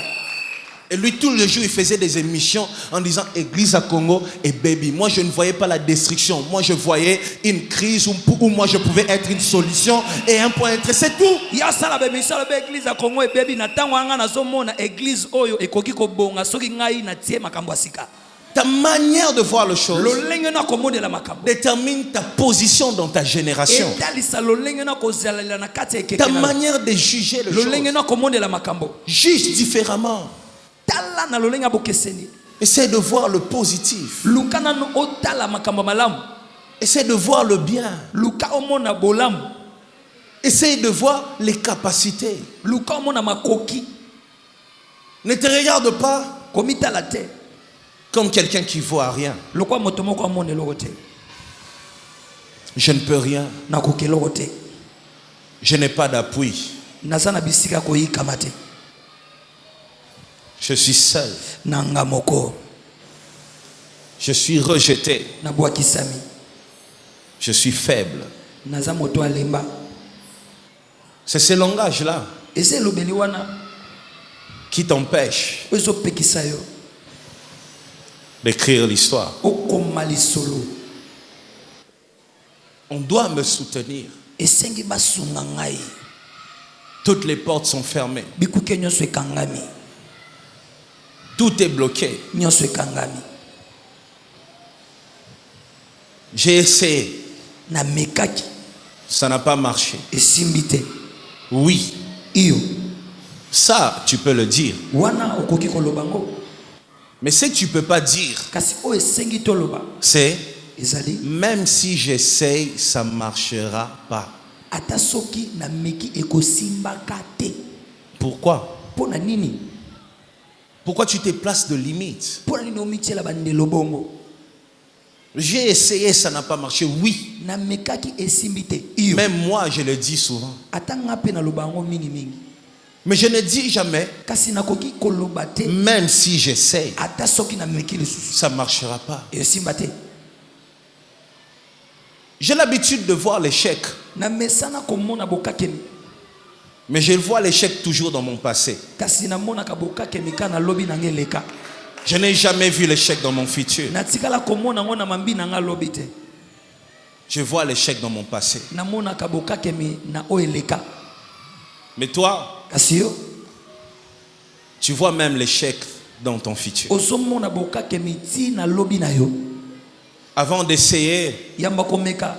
Et lui, tout le jour, il faisait des émissions en disant Église à Congo et baby. Moi, je ne voyais pas la destruction. Moi, je voyais une crise où moi, je pouvais être une solution et un point d'entrée. C'est tout. Ya sala be misala be église à Congo et baby na tango anga na zomona église oyo ekoki ko bonga soki ngai na tie makambo asika. Ta manière de voir les choses Lolenge na komode la makambo. détermine ta position dans ta génération. Etalisa lolenge na kozala na kati ekeke. Ta manière de juger les Lolenge choses. na komode la makambo. Juge différemment. Tala na lolenge bokeseni. Essaie de voir le positif. Lukana no otala makambo malamu. Essaie de voir le bien. Luka omona bolamu. Essaie de voir les capacités. Luka omona makoki. Ne te regarde pas Komita la te. comme quelqu'un qui voit rien. Lokwa motomoko amone lokote. Je ne peux rien. Na koke lokote. Je n'ai pas d'appui. Nazana bisika ko yikamate. Je suis seul. Nanga moko. Je suis rejeté. Na bwakisami. Je suis faible. Naza moto alemba. C'est ce langage-là Ese lobeli wana qui t'empêche ozo pekisa yo. d'écrire l'histoire. Okoma lisolo. On doit me soutenir. Esengi basunga ngai. Toutes les portes sont fermées. Bikuke nyonso ekangami. Tout est bloqué. Nyonso ekangami. J'ai essayé. Na mekaki Ça n'a pas marché. esimbi te. Oui. Iyo Ça, tu peux le dire. wana okoki koloba ngo. Mais ce que tu ne peux pas dire, Kasi o esengi toloba c'est ezali même si j'essaye, ça ne marchera pas. ata soki na meki ekosimbaka te. Pourquoi? Pona nini? Pourquoi tu te places de limites? Pona nini omitiela bandelo bongo? J'ai essayé, ça n'a pas marché. Oui. Na mekaki esimbi te. Iyo Même moi, je le dis souvent. ata nga pe na loba ngo mingi mingi. Mais je ne dis jamais, Kasi nakoki koloba te. même si j'essaye, Ata soki na meki lisusu ça ne marchera pas. esimba te. J'ai l'habitude de voir l'échec, Na mesana komona bokakemi. mais je vois l'échec toujours dans mon passé. Kasi na mona ka bokakemi kana lobi na ngeleka. Je n'ai jamais vu l'échec dans mon futur. Na tikala komona ngo na mambi na nga lobi te. Je vois l'échec dans mon passé. Na mona ka bokakemi na oeleka. Mais toi, Kasi yo tu vois même l'échec dans ton futur. ozomona bokakemi ti na lobi na yo. Avant d'essayer, Yamba komeka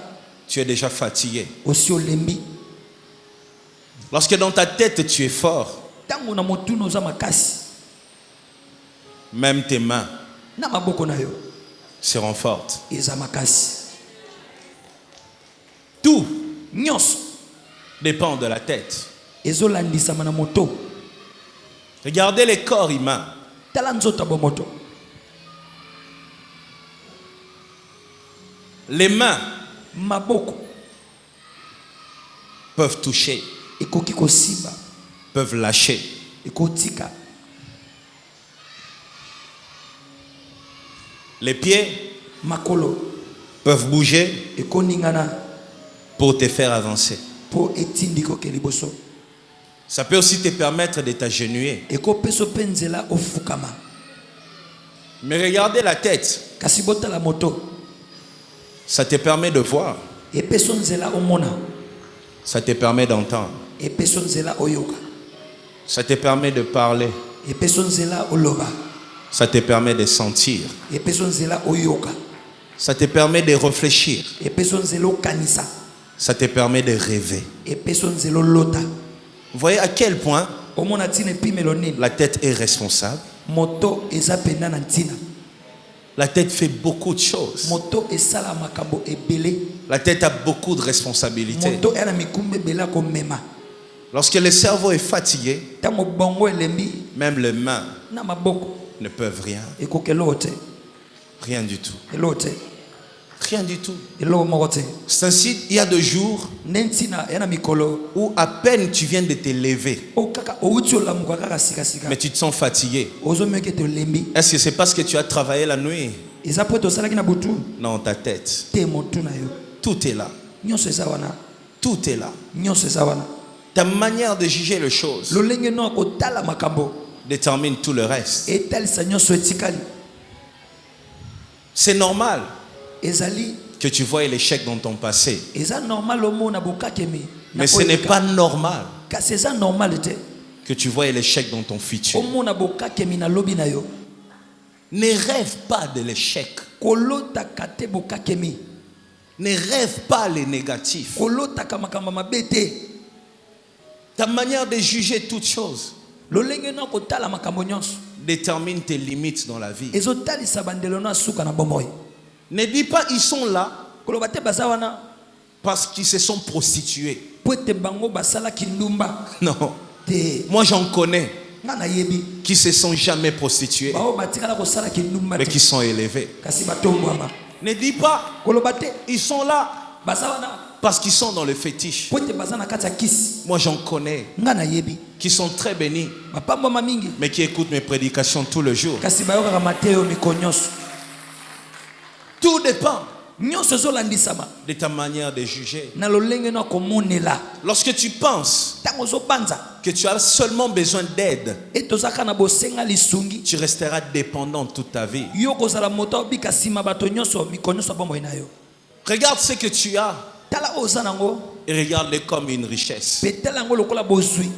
tu es déjà fatigué. osi olembi. Lorsque dans ta tête, tu es fort, Tango na motuno za makasi. même tes mains Na maboko na yo seront fortes. eza makasi. Tout Nyonso dépend de la tête. ezolandisama na moto. Regardez les corps humains. Tala nzoto bo moto. Les mains Maboko peuvent toucher, ekoki kosimba, peuvent lâcher. ekotika. Les pieds Makolo peuvent bouger ekoningana pour te faire avancer. po etindi koke liboso. Ça peut aussi te permettre de t'agenouiller. Ekopeso penzela ofukama. Mais regardez la tête. Kasi botala moto Ça te permet de voir. epeso nzela omona. Ça te permet d'entendre. Epeso nzela oyoka. Ça te permet de parler. Epeso nzela oloba. Ça te permet de sentir. Epeso nzela oyoka. Ça te permet de réfléchir. Epeso nzela okanisa. Ça te permet de rêver. Epeso nzela lota. Vous voyez à quel point omona ntina epimelo nini La tête est responsable. moto eza pena na ntina La tête fait beaucoup de choses. moto esala makambo ebele La tête a beaucoup de responsabilités. moto ena mikumba ebele komema Lorsque le cerveau est fatigué, ntango bongo elembi même les mains na maboko ne peuvent rien. ekoka eloko te Rien du tout. eloko te Rien du tout. eloko moko te C'est ainsi, il y a 2 jours nde ntina ya na mikolo où à peine tu viens de te lever, o kaka outi olamuka kaka sikasika mais tu te sens fatigué. ozomeki ete olembi Est-ce que c'est parce que tu as travaillé la nuit? eza po ete osalaki na butu Non, ta tête. te motu na yo Tout est là. nyonso eza wana Tout est là. nyonso eza wana Ta manière de juger les choses lolenge no akotala makambo détermine tout le reste. etalisa nyonso etikali C'est normal ezali que tu vois l'échec dans ton passé. eza normal omona bokakemi Mais ce n'est pas normal kasi eza normal te que tu vois l'échec dans ton futur. omona bokakemi na lobi na yo Ne rêve pas de l'échec. kolotaka te bokakemi Ne rêve pas les négatifs. kolotaka makambo mabe te Ta manière de juger toutes choses lolenge no akotala makambo nyonso détermine tes limites dans la vie. ezotalisa bandelo no asuka na bomoi Ne dis pas ils sont là koloba te baza wana parce qu'ils se sont prostitués. po ete bango basalaki ndumba Non. te Moi j'en connais nga nayebi qui se sont jamais prostitués bao batikala kosalaki ndumba mais te qui sont élevés. kasi batombwama Ne dis pas koloba te ils sont là baza wana parce qu'ils sont dans le fétiche. po ete baza na kati ya kisi Moi j'en connais nga nayebi qui sont très bénis bapambwama mingi mais qui écoutent mes prédications tous les jours. kasi bayokaka mateyo miko nyonso Tout dépend nyonso ezolandisama de ta manière de juger. na lolenge no akomonela Lorsque tu penses ntango ozobanza que tu as seulement besoin d'aide, ete ozalaka na bosenga lisungi tu resteras dépendant toute ta vie. yo kozala moto abika nsima bato nyonso miko nyonso abomoi na yo Regarde ce que tu as tala oyo oza nango et regarde-le comme une richesse. mpe tala yango lokola bozwi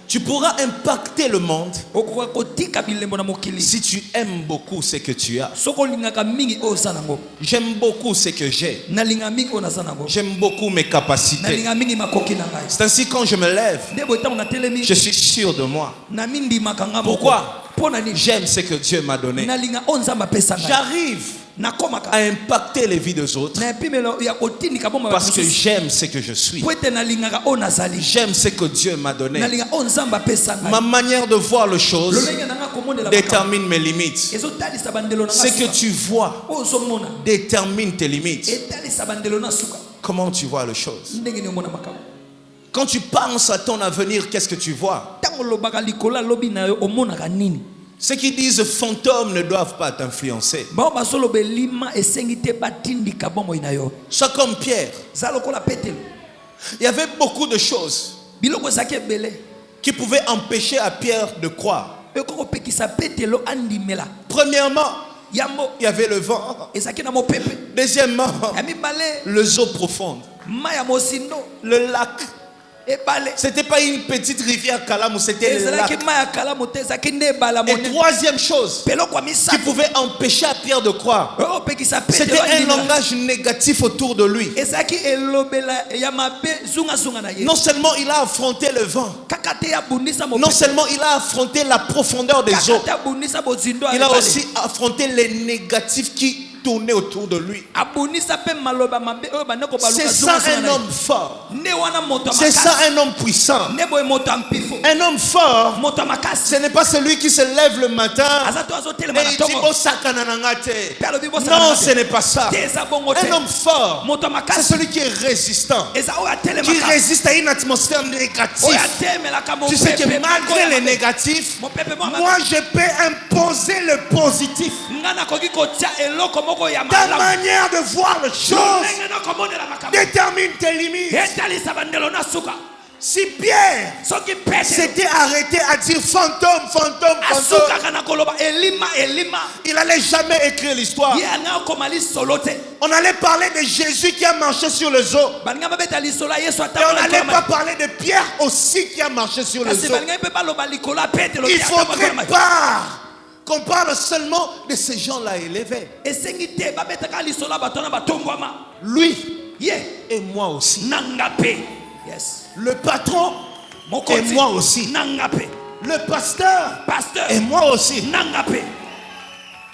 Tu pourras impacter le monde okoka kotika bilembo na mokili si tu aimes beaucoup ce que tu as. soki olingaka mingi oyo oza nango J'aime beaucoup ce que j'ai. nalinga mingi oyo naza nango J'aime beaucoup mes capacités. nalinga mingi makoki na ngai C'est ainsi quand je me lève, nde boye ntango natelemi je suis sûr de moi. na mindimaka nga moko Pourquoi? mpo na nini J'aime ce que Dieu m'a donné. nalinga oyo nzambe apesa ngai J'arrive nakomaka à impacter les vies des autres na epimelo ya kotindika bomoi parce que j'aime ce que je suis. po ete nalingaka oyo nazali J'aime ce que Dieu m'a donné. nalinga oyo nzambe apesa Ma ngai manière de voir les choses lolenge na nga komonela makambo détermine mes limites. ezotalisa bandelo na Ce nga que suka tu vois oyo ozomona détermine tes limites. etalisa bandelo na suka Comment tu vois les choses? ndenge ni omona makambo Quand tu penses à ton avenir, qu'est-ce que tu vois? ntango olobaka likolo alobi na yo omonaka nini Ceux qui disent fantômes ne doivent pas t'influencer. bao bazoloba elima esengi te batindika bomoi na yo Sois comme Pierre. za lokola petelo Il y avait beaucoup de choses biloko ezalaki ebele qui pouvaient empêcher à Pierre de croire. ekoki kopekisa petelo andimela Premièrement, yambo il y avait le vent. ezalaki na mopepe Deuxièmement, ya mibale les eaux profondes. mai ya mosindo Le lac. ebale C'était pas une petite rivière Kalamou, c'était le ezalaki lac. mai ya kalamu te ezalaki nde ebala Et monene troisième chose peloko ya qui misato pouvait empêcher à Pierre de croire, oyo opekisa c'était petelo un andimela langage négatif autour de lui. ezalaki elobela ya mabe zungazunga na ye Non seulement il a affronté le vent, kaka te abundisa non mopepe seulement il a affronté la profondeur des kaka eaux, te abundisa bozindo ya il a ebale. aussi affronté les négatifs qui tournaient autour de lui. abundisa mpe maloba mabe oyo bandeko C'est ça un homme fort. nde wana moto ya C'est ça makasi un homme puissant. nde boye moto ya mpifo Un homme fort, moto ya makasi ce n'est pas celui qui se lève le matin aza to azotelema et na il dit ntongo Osaka nanangate. mpe alobi bosala Non, na ce te. n'est pas ça. te eza bongo te Un homme fort, moto ya c'est makasi celui qui est résistant, eza oyo qui atelemaka résiste à une atmosphère oyo négative. atemelaka Tu sais que mopepe malgré les négatifs, mopepe mo moi je peux imposer le positif. nga nakoki kotia eloko moko ya Ta malamu manière de voir les choses lolenge nakomonela makambo détermine tes limites. etalisa bandelo na suka Si Pierre soki petelo s'était arrêté à dire fantôme, fantôme, fantôme, asukaka na koloba elima elima il n'allait jamais écrire l'histoire. ye anga okoma lisolo te On allait parler de Jésus qui a marché sur les eaux. balinga babeta lisolo ya yesu Et on n'allait atambola pas parler de Pierre aussi qui a marché sur les kasi eaux. balinga mpe baloba likolo ya petelo Il te ne faudrait atambola pas qu'on parle seulement de ces gens-là élevés. esengi te babetaka lisolo ya bato wana batombwama Lui ye et moi aussi. nanga mpe yes Le patron Et moi aussi. Le pasteur. Et moi aussi.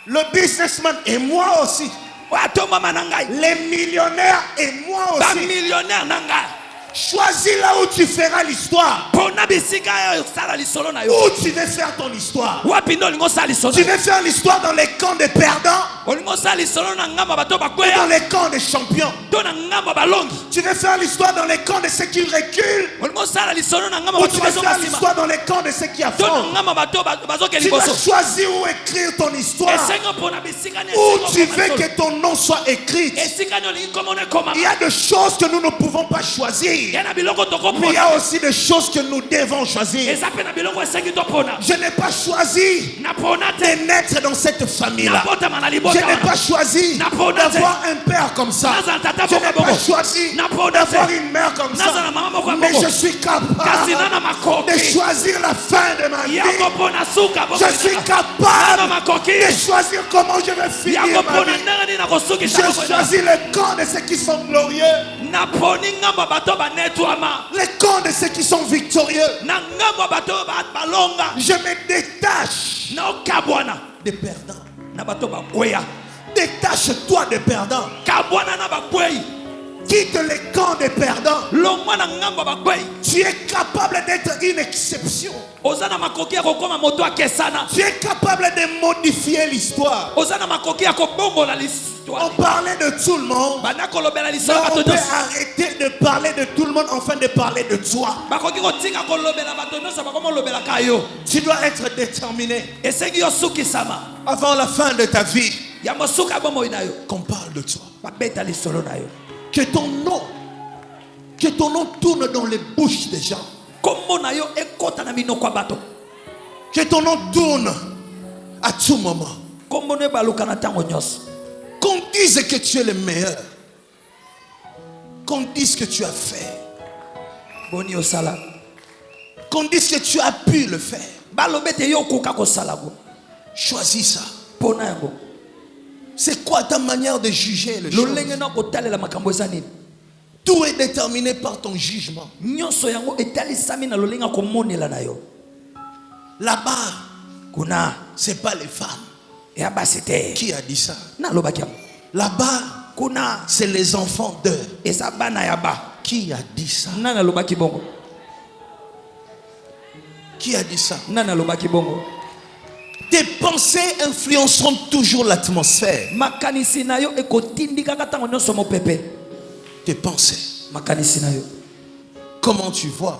Le businessman. Et moi aussi. Les millionnaires. Et moi aussi. Choisis là où tu feras l'histoire. Où tu veux faire ton histoire. Tu veux faire l'histoire dans les camps des perdants ou dans les camps des champions. Tu veux faire l'histoire dans les camps de ceux qui reculent ou tu veux faire l'histoire dans les camps de ceux qui affrontent. Tu dois choisir où écrire ton histoire. Où tu veux que ton nom soit écrit. Il y a des choses que nous ne pouvons pas choisir. Mais il y a aussi des choses que nous devons choisir. Je n'ai pas choisi de naître dans cette famille-là. Je n'ai pas choisi d'avoir un père comme ça. Je n'ai pas choisi d'avoir une mère comme ça. Mais je suis capable de choisir la fin de ma vie. Je suis capable de choisir comment je vais finir ma vie. Je choisis le camp de ceux qui sont glorieux. Les camps de ceux qui sont victorieux. Je me détache des perdants. Détache-toi des perdants. Quitte les camps des perdants. Tu es capable d'être une exception. Tu es capable de modifier l'histoire. On parlait de tout le monde. Mais on peut arrêter de parler de tout le monde afin de parler de toi. Tu dois être déterminé. Avant la fin de ta vie, qu'on parle de toi. Que ton nom tourne dans les bouches des gens. Que ton nom tourne à tout moment. Qu'on dise que tu es le meilleur. Qu'on dise que tu as fait. Qu'on dise que tu as pu le faire. Choisis ça. C'est quoi ta manière de juger les choses? Tout est déterminé par ton jugement. Là-bas, c'est pas les femmes. Qui a dit ça? Là-bas, c'est les enfants d'eux. Qui a dit ça? Qui a dit ça? Tes pensées influenceront toujours l'atmosphère. Tes pensées. Comment tu vois?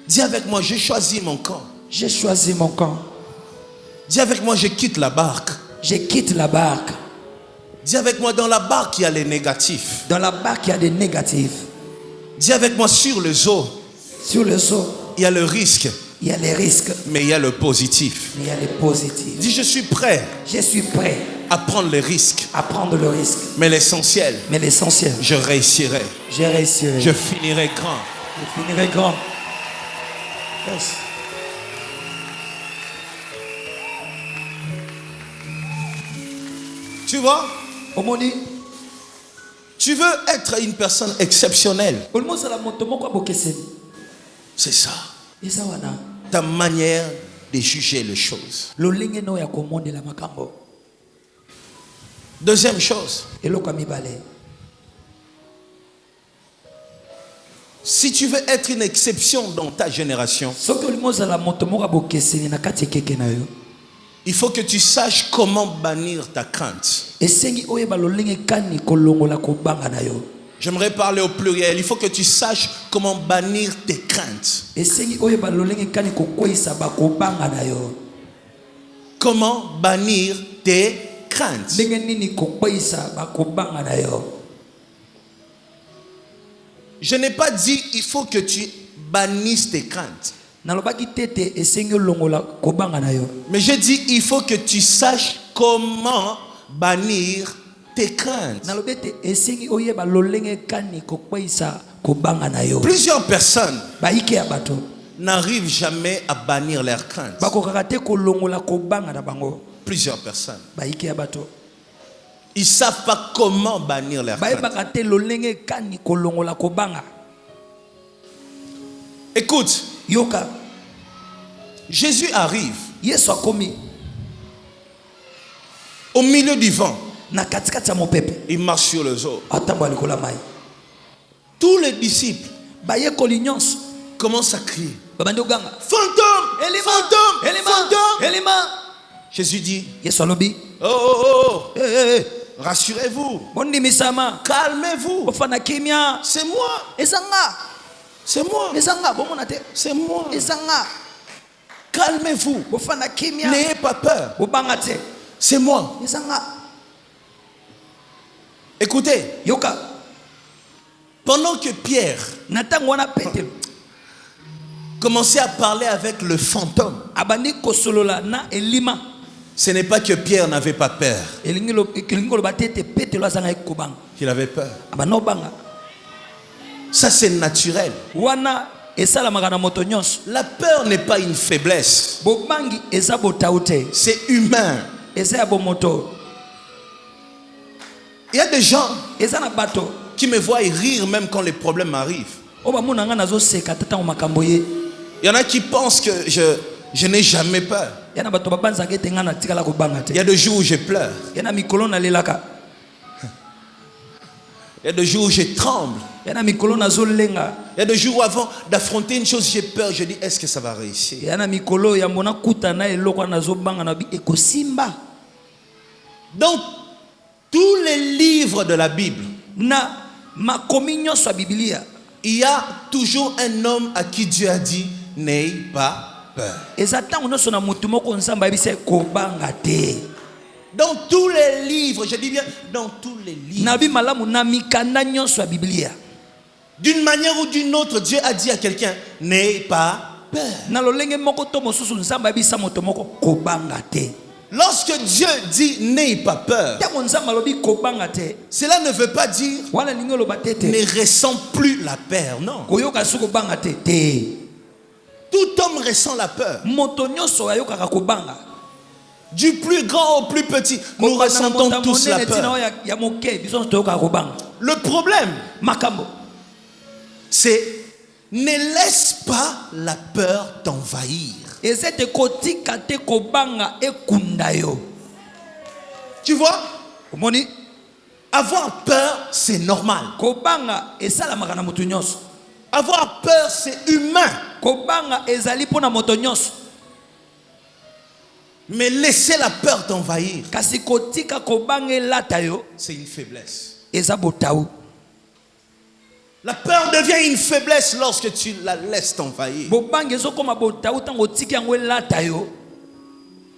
Dis avec moi, j'ai choisi mon camp. J'ai choisi mon camp. Dis avec moi, je quitte la barque. Je quitte la barque. Dis avec moi, dans la barque, il y a les négatifs. Dans la barque, il y a des négatifs. Dis avec moi, sur les eaux. Sur les eaux, il y a le risque. Il y a les risques. Mais il y a le positif. Mais il y a les positifs. Dis, je suis prêt. Je suis prêt. À prendre les risques. À prendre le risque. Mais l'essentiel. Mais l'essentiel. Je réussirai. Je réussirai. Je finirai grand. Je finirai grand. Yes. Tu vois? Omoni. Tu veux être une personne exceptionnelle. C'est ça. Ta manière de juger les choses. Deuxième chose. Si tu veux être une exception dans ta génération, il faut que tu saches comment bannir ta crainte. J'aimerais parler au pluriel. Il faut que tu saches comment bannir tes craintes. Comment bannir tes craintes. Je n'ai pas dit il faut que tu bannisses tes craintes. Mais je dis il faut que tu saches comment bannir tes craintes. Plusieurs personnes n'arrivent jamais à bannir leurs craintes. Plusieurs personnes. Ils ne savent pas comment bannir leurs craintes. Écoute, yoka Jésus arrive Yesu akomi au milieu du vent. na katikati ya mopepe Il marche sur les eaux. atambola likolo ya mai. Tous les disciples bayekoli nyonso commencent à crier. babandi koganga Fantôme! elima Fantôme! elima Fantôme! elima. Jésus dit, Yesu alobi oh, oh, oh, eh eh eh rassurez-vous, bondimisama calmez-vous. ofana kimia C'est moi, ezanga c'est moi, ezanga bomona te c'est moi. ezanga Calmez-vous. ofana kimia N'ayez pas peur. obanga te C'est moi. ezanga. Écoutez, Yoka pendant que Pierre na ntango wana petelo commençait à parler avec le fantôme, abandi kosolola na elima ce n'est pas que Pierre n'avait pas peur, elingi koloba te ete petelo azangaki kobanga qu'il avait peur. abandi obanga Ça, c'est naturel. wana esalamaka na moto nyonso. La peur n'est pas une faiblesse. Bobangi eza botau te C'est humain. eza ya bomoto. Il y a des gens eza na bato qui me voient rire même quand les problèmes arrivent. oyo bamona nga nazoseka te ntango makambo ye. Il y en a qui pensent que je n'ai jamais peur. ya na bato babanzaka ete nga natikala kobanga te. Il y a des jours où je pleure. ya na mikolo nalelaka. Il y a des jours où je tremble. ya na mikolo nazolenga. Il y a des jours où avant d'affronter une chose, j'ai peur. Je dis, est-ce que ça va réussir? ya na mikolo ya mbona kuta na eloko wana nazobanga na bi ekosimba. Dans tous les livres de la Bible, na makomi nyonso ya Biblia, il y a toujours un homme à qui Dieu a dit, n'aie pas peur. eza ntango nyonso na motu moko nzambe ayebisa kobanga te. Dans tous les livres, je dis bien, dans tous les livres. na bimalamu na mikanda nyonso ya Biblia, D'une manière ou d'une autre, Dieu a dit à quelqu'un, n'aie pas peur. na lolenge moko to mosusu nzambe ayebisa moto moko kobanga te. Lorsque Dieu dit, n'aie pas peur, ntango nzambe alobi kobanga te, cela ne veut pas dire, wana lingi oloba te te ne ressent plus la peur, non. koyoka su kobanga te te. Tout homme ressent la peur. moto nyonso ayokaka kobanga. Du plus grand au plus petit, nous ressentons tous la peur. ya moke biso nyonso toyokaka kobanga. Le problème, makambo c'est ne laisse pas la peur t'envahir. eza ete kotika te kobanga ekunda yo. Tu vois, omoni avoir peur, c'est normal. kobanga esalamaka na moto nyonso. Avoir peur, c'est humain. kobanga ezali mpo na moto nyonso. Mais laisser la peur t'envahir, kasi kotika kobanga elata yo c'est une faiblesse. eza botau. La peur devient une faiblesse lorsque tu la laisses t'envahir. bobangi ezokoma botau ntango otiki yango elata yo.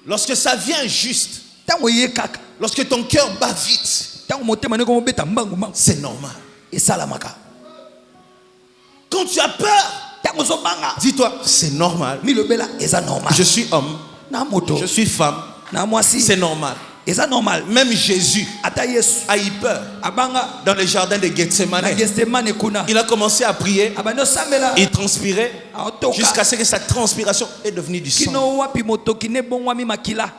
Lorsque ça vient juste, ntango ye kaka lorsque ton cœur bat vite, ntango motema ndeko mobeta mbangu mbangu c'est normal. esalamaka. Quand tu as peur, ntango ozobanga dis-toi, c'est normal. milobela eza normal. Je suis homme, na moto je suis femme, na mwasi c'est normal. eza normal. Même Jésus ata yesu a eu peur. abanga Dans le jardin de na Gethsemane, Getsemane kuna il a commencé à prier, abandi osambela il transpirait, aotoka jusqu'à ce que sa transpiration est devenue du sang. kino wapi motoki nebongwami makila.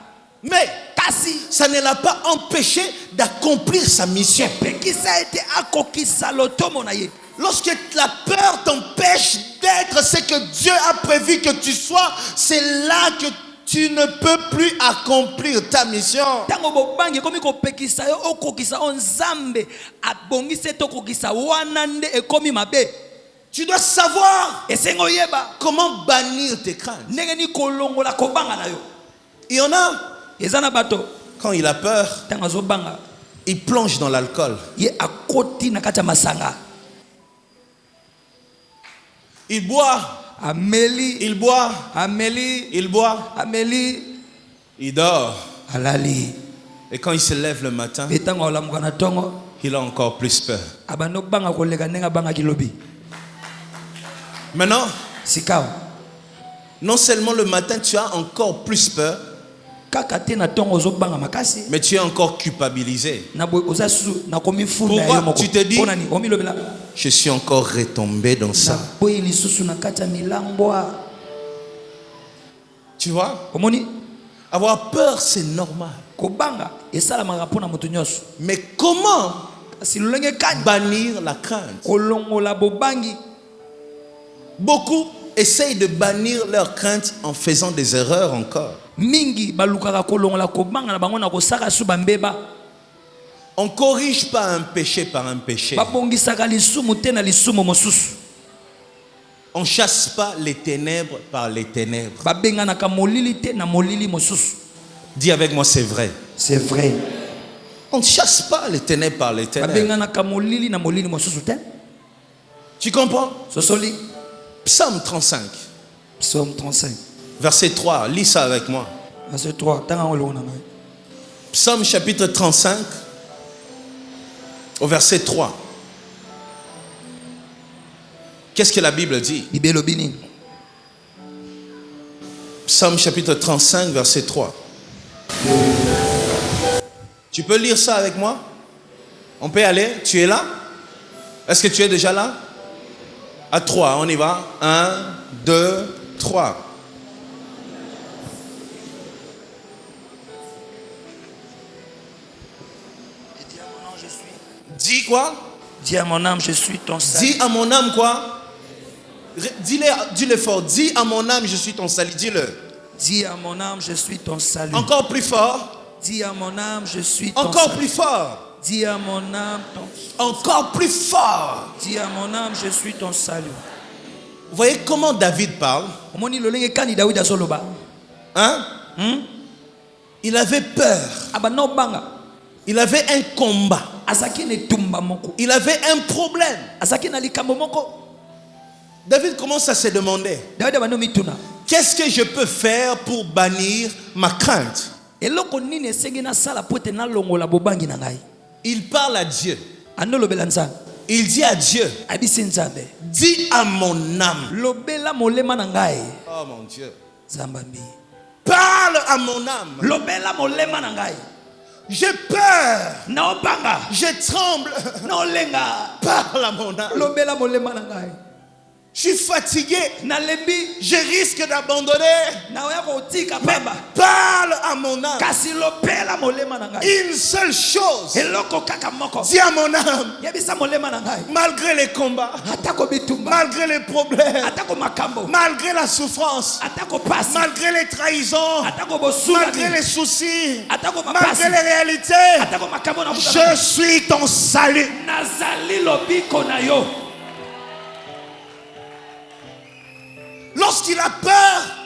Mais kasi ça ne l'a pas empêché d'accomplir sa mission. epekisa ete akokisa lotomo na ye. Lorsque la peur t'empêche d'être ce que Dieu a prévu que tu sois, c'est là que tu ne peux plus accomplir ta mission. ntango bobangi ekomi kopekisa yo okokisa o nzambe abongisi ete okokisa wana nde ekomi mabe. Tu dois savoir esengi oyeba comment bannir tes craintes. ndenge ni kolongola kobanga na yo. Il y en a, eza na bato quand il a peur, ntango azobanga il plonge dans l'alcool. ye akoti na kati ya masanga. Il boit, ameli il boit, ameli il boit, ameli il dort. alali. Et quand il se lève le matin, mpe ntango alamuka na ntongo il a encore plus peur. abandi obanga koleka ndenge abangaki lobi. Maintenant, sikawa non seulement le matin, tu as encore plus peur, kaka te na ntongo ozobanga makasi mais tu es encore culpabilisé. na boye oza susu nakomi funda ya yo moko. Tu te dis, Mpo nani omilobela je suis encore retombé dans ça. naboyi lisusu na kati ya milambwa. Tu vois, omoni avoir peur, c'est normal. kobanga esalamaka mpo na moto nyonso. Mais comment kasi lolenge kani bannir la crainte? kolongola bobangi. Beaucoup essayent de bannir leur crainte en faisant des erreurs encore. Mingi balukaka kolongola kobanga na bango na kosaka su bambeba. On ne corrige pas un péché par un péché. Babongisaka lisumu te na lisumu mosusu. On ne chasse pas les ténèbres par les ténèbres. Babenganaka molili te na molili mosusu. Dis avec moi, c'est vrai. C'est vrai. On ne chasse pas les ténèbres par les ténèbres. Babenganaka molili na molili mosusu te. Tu comprends? Sosoli. Psaume 35. Psaume 35. Verset 3. Lis ça avec moi. Verset 3. Psaume chapitre 35. Au verset 3. Qu'est-ce que la Bible dit? Psaume chapitre 35, verset 3. Tu peux lire ça avec moi? On peut y aller? Tu es là? Est-ce que tu es déjà là? À 3, on y va. 1, 2, 3. Dis quoi? Dis à mon âme, je suis ton salut. Dis à mon âme quoi? Dis-le fort. Dis à mon âme, je suis ton salut. Dis-le. Dis à mon âme, je suis ton salut. Encore plus fort. Dis à mon âme, je suis ton Encore salut. plus fort. Dis à mon âme, ton... Encore plus fort. Dis à mon âme, je suis ton salut. Vous voyez comment David parle? Hein? Il avait peur. Il avait un combat. Il avait un problème. David commence à se demander, qu'est-ce que je peux faire pour bannir ma crainte? Il parle à Dieu. Il dit à Dieu, dis à mon âme. Oh mon Dieu. Parle à mon âme. J'ai peur. Je tremble. Parle à mon âme. Je suis fatigué. Je risque d'abandonner. Mais parle à mon âme. Une seule chose. Dis à mon âme. Malgré les combats, malgré les problèmes, malgré la souffrance, malgré les trahisons, malgré les soucis, malgré les réalités, je suis ton salut. Lorsqu'il a peur,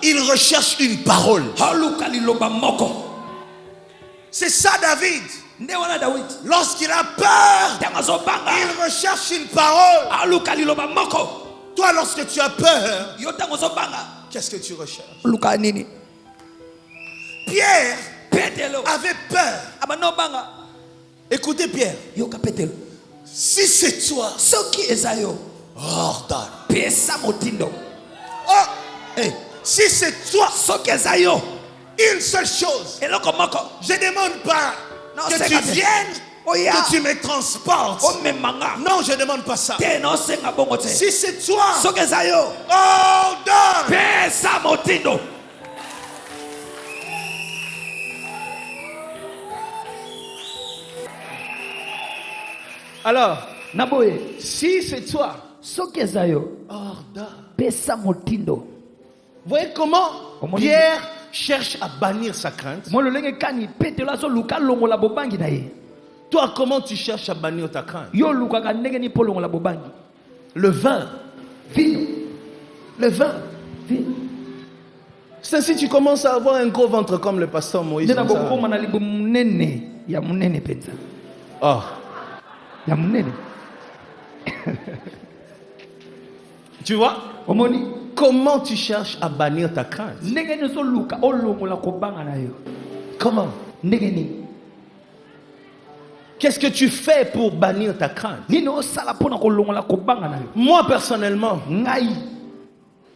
il recherche une parole. C'est ça David. Lorsqu'il a peur, il recherche une parole. Toi, lorsque tu as peur, qu'est-ce que tu recherches? Pierre avait peur. Écoutez Pierre. Si c'est toi, ordonne. Oh, si c'est toi, une seule chose, je ne demande pas que tu viennes, que tu me transportes. Non, je ne demande pas ça. Si c'est toi, ordonne. Alors, si c'est toi, ordonne. Voyez comment Pierre cherche à bannir sa crainte. Toi, comment tu cherches à bannir ta crainte? Le vin. Le vin. C'est si tu commences à avoir un gros ventre comme le pasteur Moïse. Oh. Tu vois? Comment tu cherches à bannir ta crainte? Comment? Qu'est-ce que tu fais pour bannir ta crainte? Moi personnellement,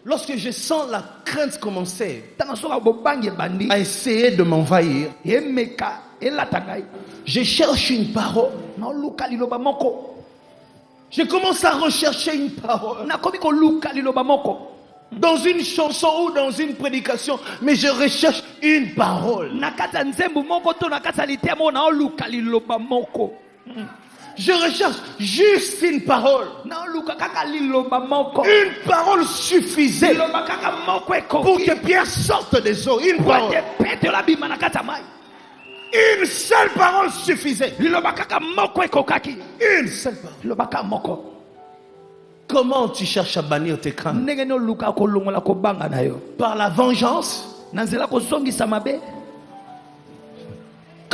lorsque je sens la crainte commencer à essayer de m'envahir, je cherche une parole. Je commence à rechercher une parole. Dans une chanson ou dans une prédication, mais je recherche une parole. Je recherche juste une parole. naoluka kaka liloba moko Une parole suffisait liloba kaka moko pour ekoki que Pierre sorte des eaux. Une po parole. ete petelo abima na kati ya mai Une seule parole suffisait. liloba kaka moko ekokaki Une seule parole. liloba kaka moko Comment tu cherches à bannir tes craintes? ndenge nini oluka kolongola kobanga na yo Par la vengeance? na nzela kozongisa mabe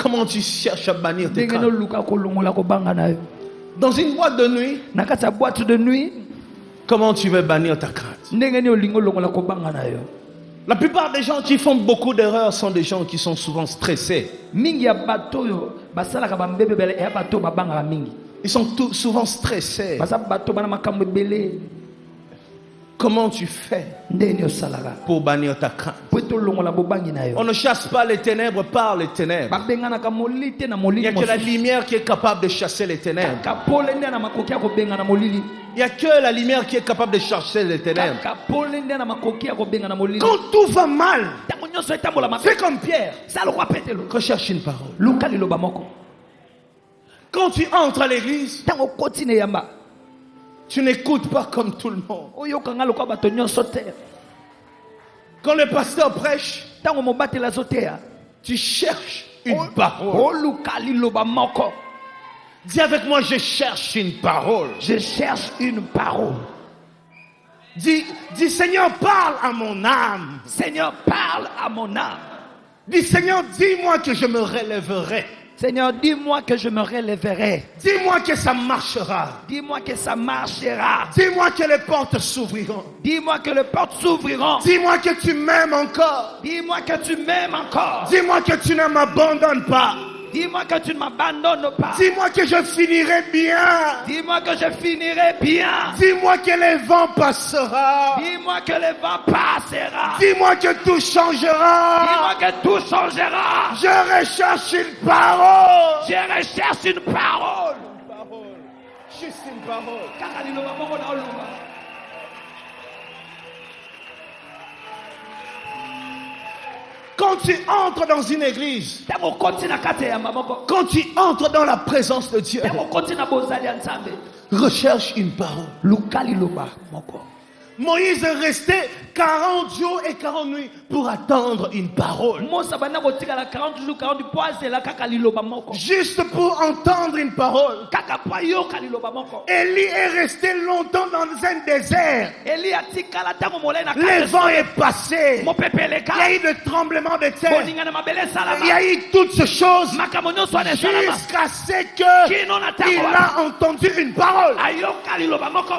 Comment tu cherches à bannir tes ndenge nini craintes? oluka kolongola kobanga na yo Dans une boîte de nuit, na kati ya boîte de nuit comment tu veux bannir ta crainte? ndenge nini olingi olongola kobanga na yo La plupart des gens qui font beaucoup d'erreurs sont des gens qui sont souvent stressés. mingi ya bato oyo basalaka bambebebele ya bato babangaka mingi Ils sont souvent stressés. baza bato bana makambo ebele Comment tu fais ndenge nini osalaka pour bannir ta crainte? po ete olongola bobangi na On yo ne chasse pas les ténèbres par les ténèbres. babenganaka molili te na Il n'y molili a que la mosusu lumière qui est capable de chasser les ténèbres. kaka pole nde na makoki ya kobenga na molili Il n'y a que la lumière qui est capable de chasser les ténèbres. kaka pole nde na makoki ya kobenga na molili Quand tout va mal, ntango nyonso etambola mabe fais comme Pierre. sala lokwa petelo Recherche une parole. luka liloba moko Quand tu entres à l'église, ntango okoti na eyamba tu n'écoutes pas comme tout le monde. oyokanga lokwa bato nyonso te Quand le pasteur prêche, ntango mobateli azoteya tu cherches une parole. oluka liloba moko Dis avec moi, je cherche une parole. je cherche une parole Dis, Seigneur, parle à mon âme. Seigneur parle à mon âme Dis, Seigneur, dis-moi que je me relèverai. Seigneur dis-moi que je me relèverai Dis-moi que ça marchera. dis-moi que ça marchera Dis-moi que les portes s'ouvriront. dis-moi que les portes s'ouvriront Dis-moi que tu m'aimes encore. dis-moi que tu m'aimes encore Dis-moi que tu ne m'abandonnes pas. dis-moi que tu ne m'abandonnes pas Dis-moi que je finirai bien. dis-moi que je finirai bien Dis-moi que les vents passeront. dis-moi que le vent passera Dis-moi que tout changera. dis-moi que tout changera Je recherche une parole. je recherche une parole Juste une parole. kaka liloba moko na oluba Quand tu entres dans une église, ntango okoti na kati ya yamba moko quand tu entres dans la présence de Dieu, ntango okoti na bozali ya nzambe recherche une parole. luka liloba moko Moïse est resté 40 jours et 40 nuits pour attendre une parole. mosa banda kotikala 40 jours 40 po azela kaka liloba moko Juste pour entendre une parole. kaka po ayoka liloba moko Élie est resté longtemps dans un désert. eli atikala ntango molai na Le vent est passé. mopepe Il y a eleka eu de tremblements de terre. boningana mabele Il y esalama a eu toutes ces choses makambo nyonso wana esalama jusqu'à ce que kino na il ntango wana a entendu une parole. ayoka liloba moko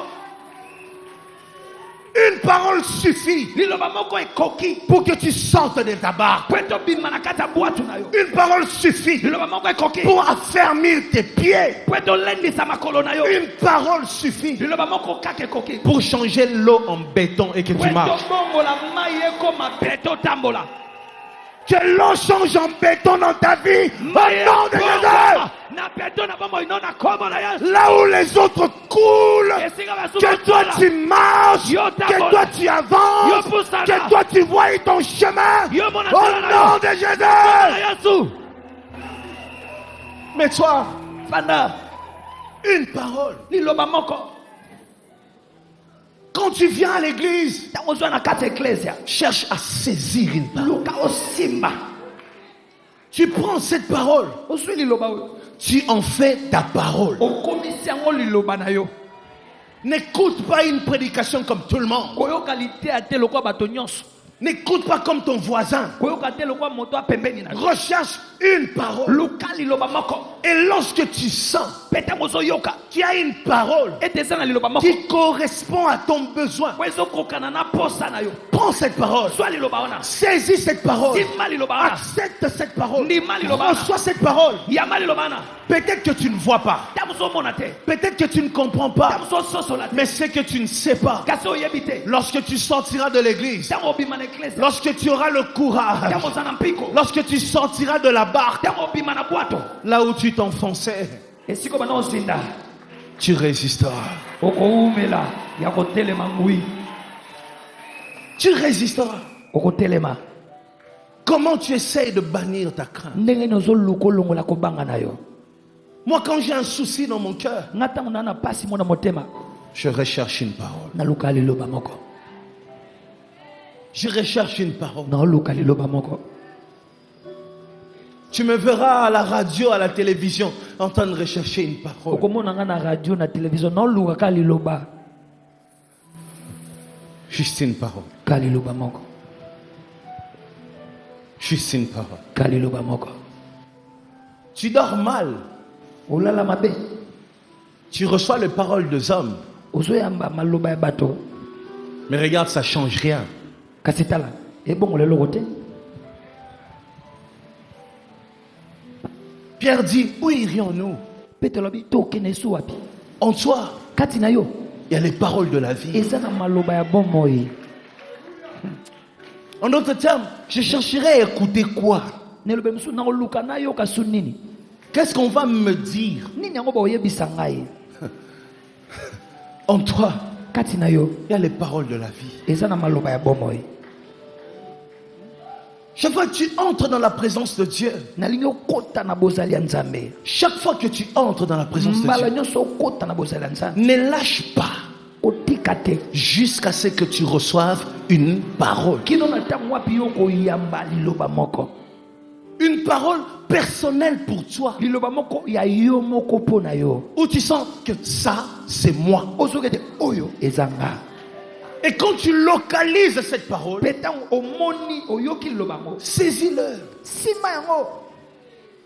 Une parole suffit liloba moko ekoki pour que tu sortes de ta barque. po ete obima na kati ya bwatu na yo Une parole suffit liloba moko ekoki pour affermir tes pieds. po ete olendisa makolo na yo Une parole suffit liloba moko kaka ekoki pour changer l'eau en béton et que po tu ete marches. obongola mai ekoma beto otambola Que l'eau change en béton dans ta vie. Au nom de Jésus. na beto na bomoi no na kombo na yesu Là où les autres coulent. esika basusu Que toi bazola. tu marches. Yo Que tambola. toi tu avances. Yo poussana. Que toi tu vois ton chemin. Yo mona Au tala na nom yo. de na Jésus. yesu Mais toi, fanda une parole. liloba moko Quand tu viens à l'église, ntango ozwa na kati ya eklesia cherche à saisir une parole. luka osimba Tu prends cette parole. ozwi liloba oyo Tu en fais ta parole. okomisi yango liloba na yo N'écoute pas une prédication comme tout le monde. koyoka liteya te lokwa bato nyonso N'écoute pas comme ton voisin. koyoka te lokwa moto apembeni na yo Recherche une parole. luka liloba moko Et lorsque tu sens mpe ntango ozoyoka qu'il y a une parole ete eza na liloba moko qui correspond à ton besoin, po ezokokana na posa na yo prends cette parole. zwa liloba wana Saisis cette parole. simba liloba wana Accepte cette parole. Ndima liloba wana. Reçois cette parole. yamba liloba wana Peut-être que tu ne vois pas. ntango ozomona te Peut-être que tu ne comprends pas. ntango ozososola te Mais c'est que tu ne sais pas. kasi oyebi te Lorsque tu sortiras de l'église, ntango obima na eklesia lorsque tu auras le courage, ntango oza na mpiko lorsque tu sortiras de la barque, ntango obima na bwato là où tu t'enfonçais, esika bana osinda tu résisteras. okoumela ya kotelema ngwi Tu résisteras. okotelema Comment tu essayes de bannir ta crainte? ndenge nini ozoluka olongola kobanga na yo Moi, quand j'ai un souci dans mon cœur, Ngata na pasi mona motema. je recherche une parole. Na luka liloba moko. Je recherche une parole. Na luka liloba moko. Tu me verras à la radio, à la télévision, en train de rechercher une parole. Okomona nga na radio na télévision na luka ka liloba. Juste une parole. Ka liloba moko. Juste une parole. Ka liloba moko. Tu dors mal. Olala mabe. Tu reçois les paroles des hommes. Ozoyamba maloba ya bato. Mais regarde, ça ne change rien. Kasitala. E bongo le logote. Pierre dit, où irions-nous? Petolobi to kenesu wapi. En toi, Kati na yo. il y a les paroles de la vie. Eza na maloba ya bomoi. En d'autres termes, je chercherai à écouter quoi? Nelobe musu na luka na yo kasu nini. Qu'est-ce qu'on va me dire? Nini yango ba oyebisa ngai. En toi, Kati na yo. il y a les paroles de la vie. Eza na maloba ya bomoi. Chaque fois que tu entres dans la présence de Dieu, Nalingi okota na bozali ya Nzambe. chaque fois que tu entres dans la présence de Mbala Dieu, nyonso okota na bozali ya Nzambe. ne lâche pas Otika te. jusqu'à ce que tu reçoives une parole. Kino na tango wapi yo koyamba liloba moko. Une parole personnelle pour toi. Liloba moko ya yo moko po na yo. Où tu sens que ça, c'est moi. Ozokete oyo ezanga. Et quand tu localises cette parole, Petan omoni oyoki liloba moko. saisis-le. Sima yango.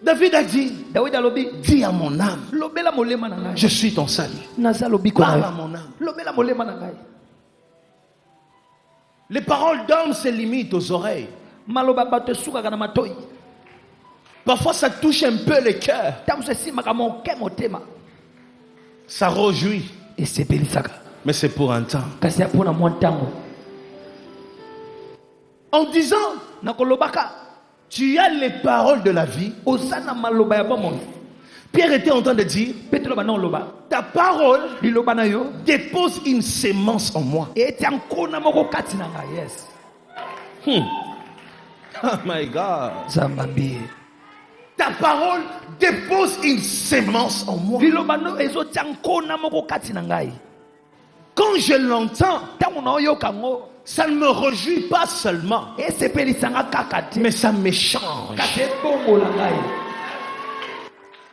David a dit, David alobi dis à mon âme, lobela molema na ngai. je suis ton salut. Naza lobi ko Parle na à yo. mon âme. Lobela molema na ngai. Les paroles d'homme se limitent aux oreilles. Maloba bato sukaka na matoi. Parfois, ça touche un peu le cœur. Tango se simaka moke motema. Ça réjouit. Esepelisaka. Mais c'est pour un temps. Kasi ya pona mwa ntango. En disant, Nakolobaka. tu as les paroles de la vie. Osana maloba ya bomoi. Pierre était en train de dire, Petro ba non loba. ta parole Liloba na yo. dépose une sémence en moi. Eti ankona moko kati na ngai. Yes. Oh my God. Zambabi. Ta parole dépose une sémence en moi. Liloba no ezo ankona moko kati na ngai. Quand je l'entends, Tango na yoka ngo. ça ne me réjouit pas seulement, Esepelisanga kaka te. mais ça m'échange. Kasi bongo la ngai.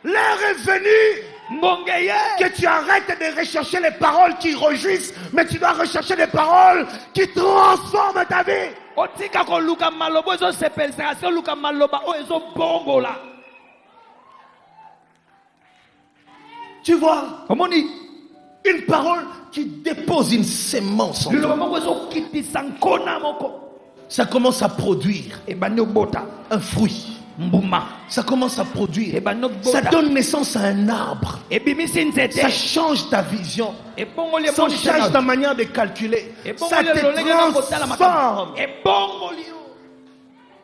L'heure est venue Mbongeye. que tu arrêtes de rechercher les paroles qui réjouissent, mais tu dois rechercher les paroles qui transforment ta vie. Otika ko luka malobo ezo sepelisanga se luka maloba o ezo bongo la. Tu vois, Omoni. une parole qui dépose une sémence en Liloba toi. moko ezo kitisa nkona moko. Ça commence à produire Ebani obota. un fruit. Mbuma. Ça commence à produire. Ebani Ça obota. donne naissance à un arbre. Ebimisi nzete. Ça change ta vision. Ebongo le Ça moni change ta manière de calculer. Ça te transforme. Ebongo lio.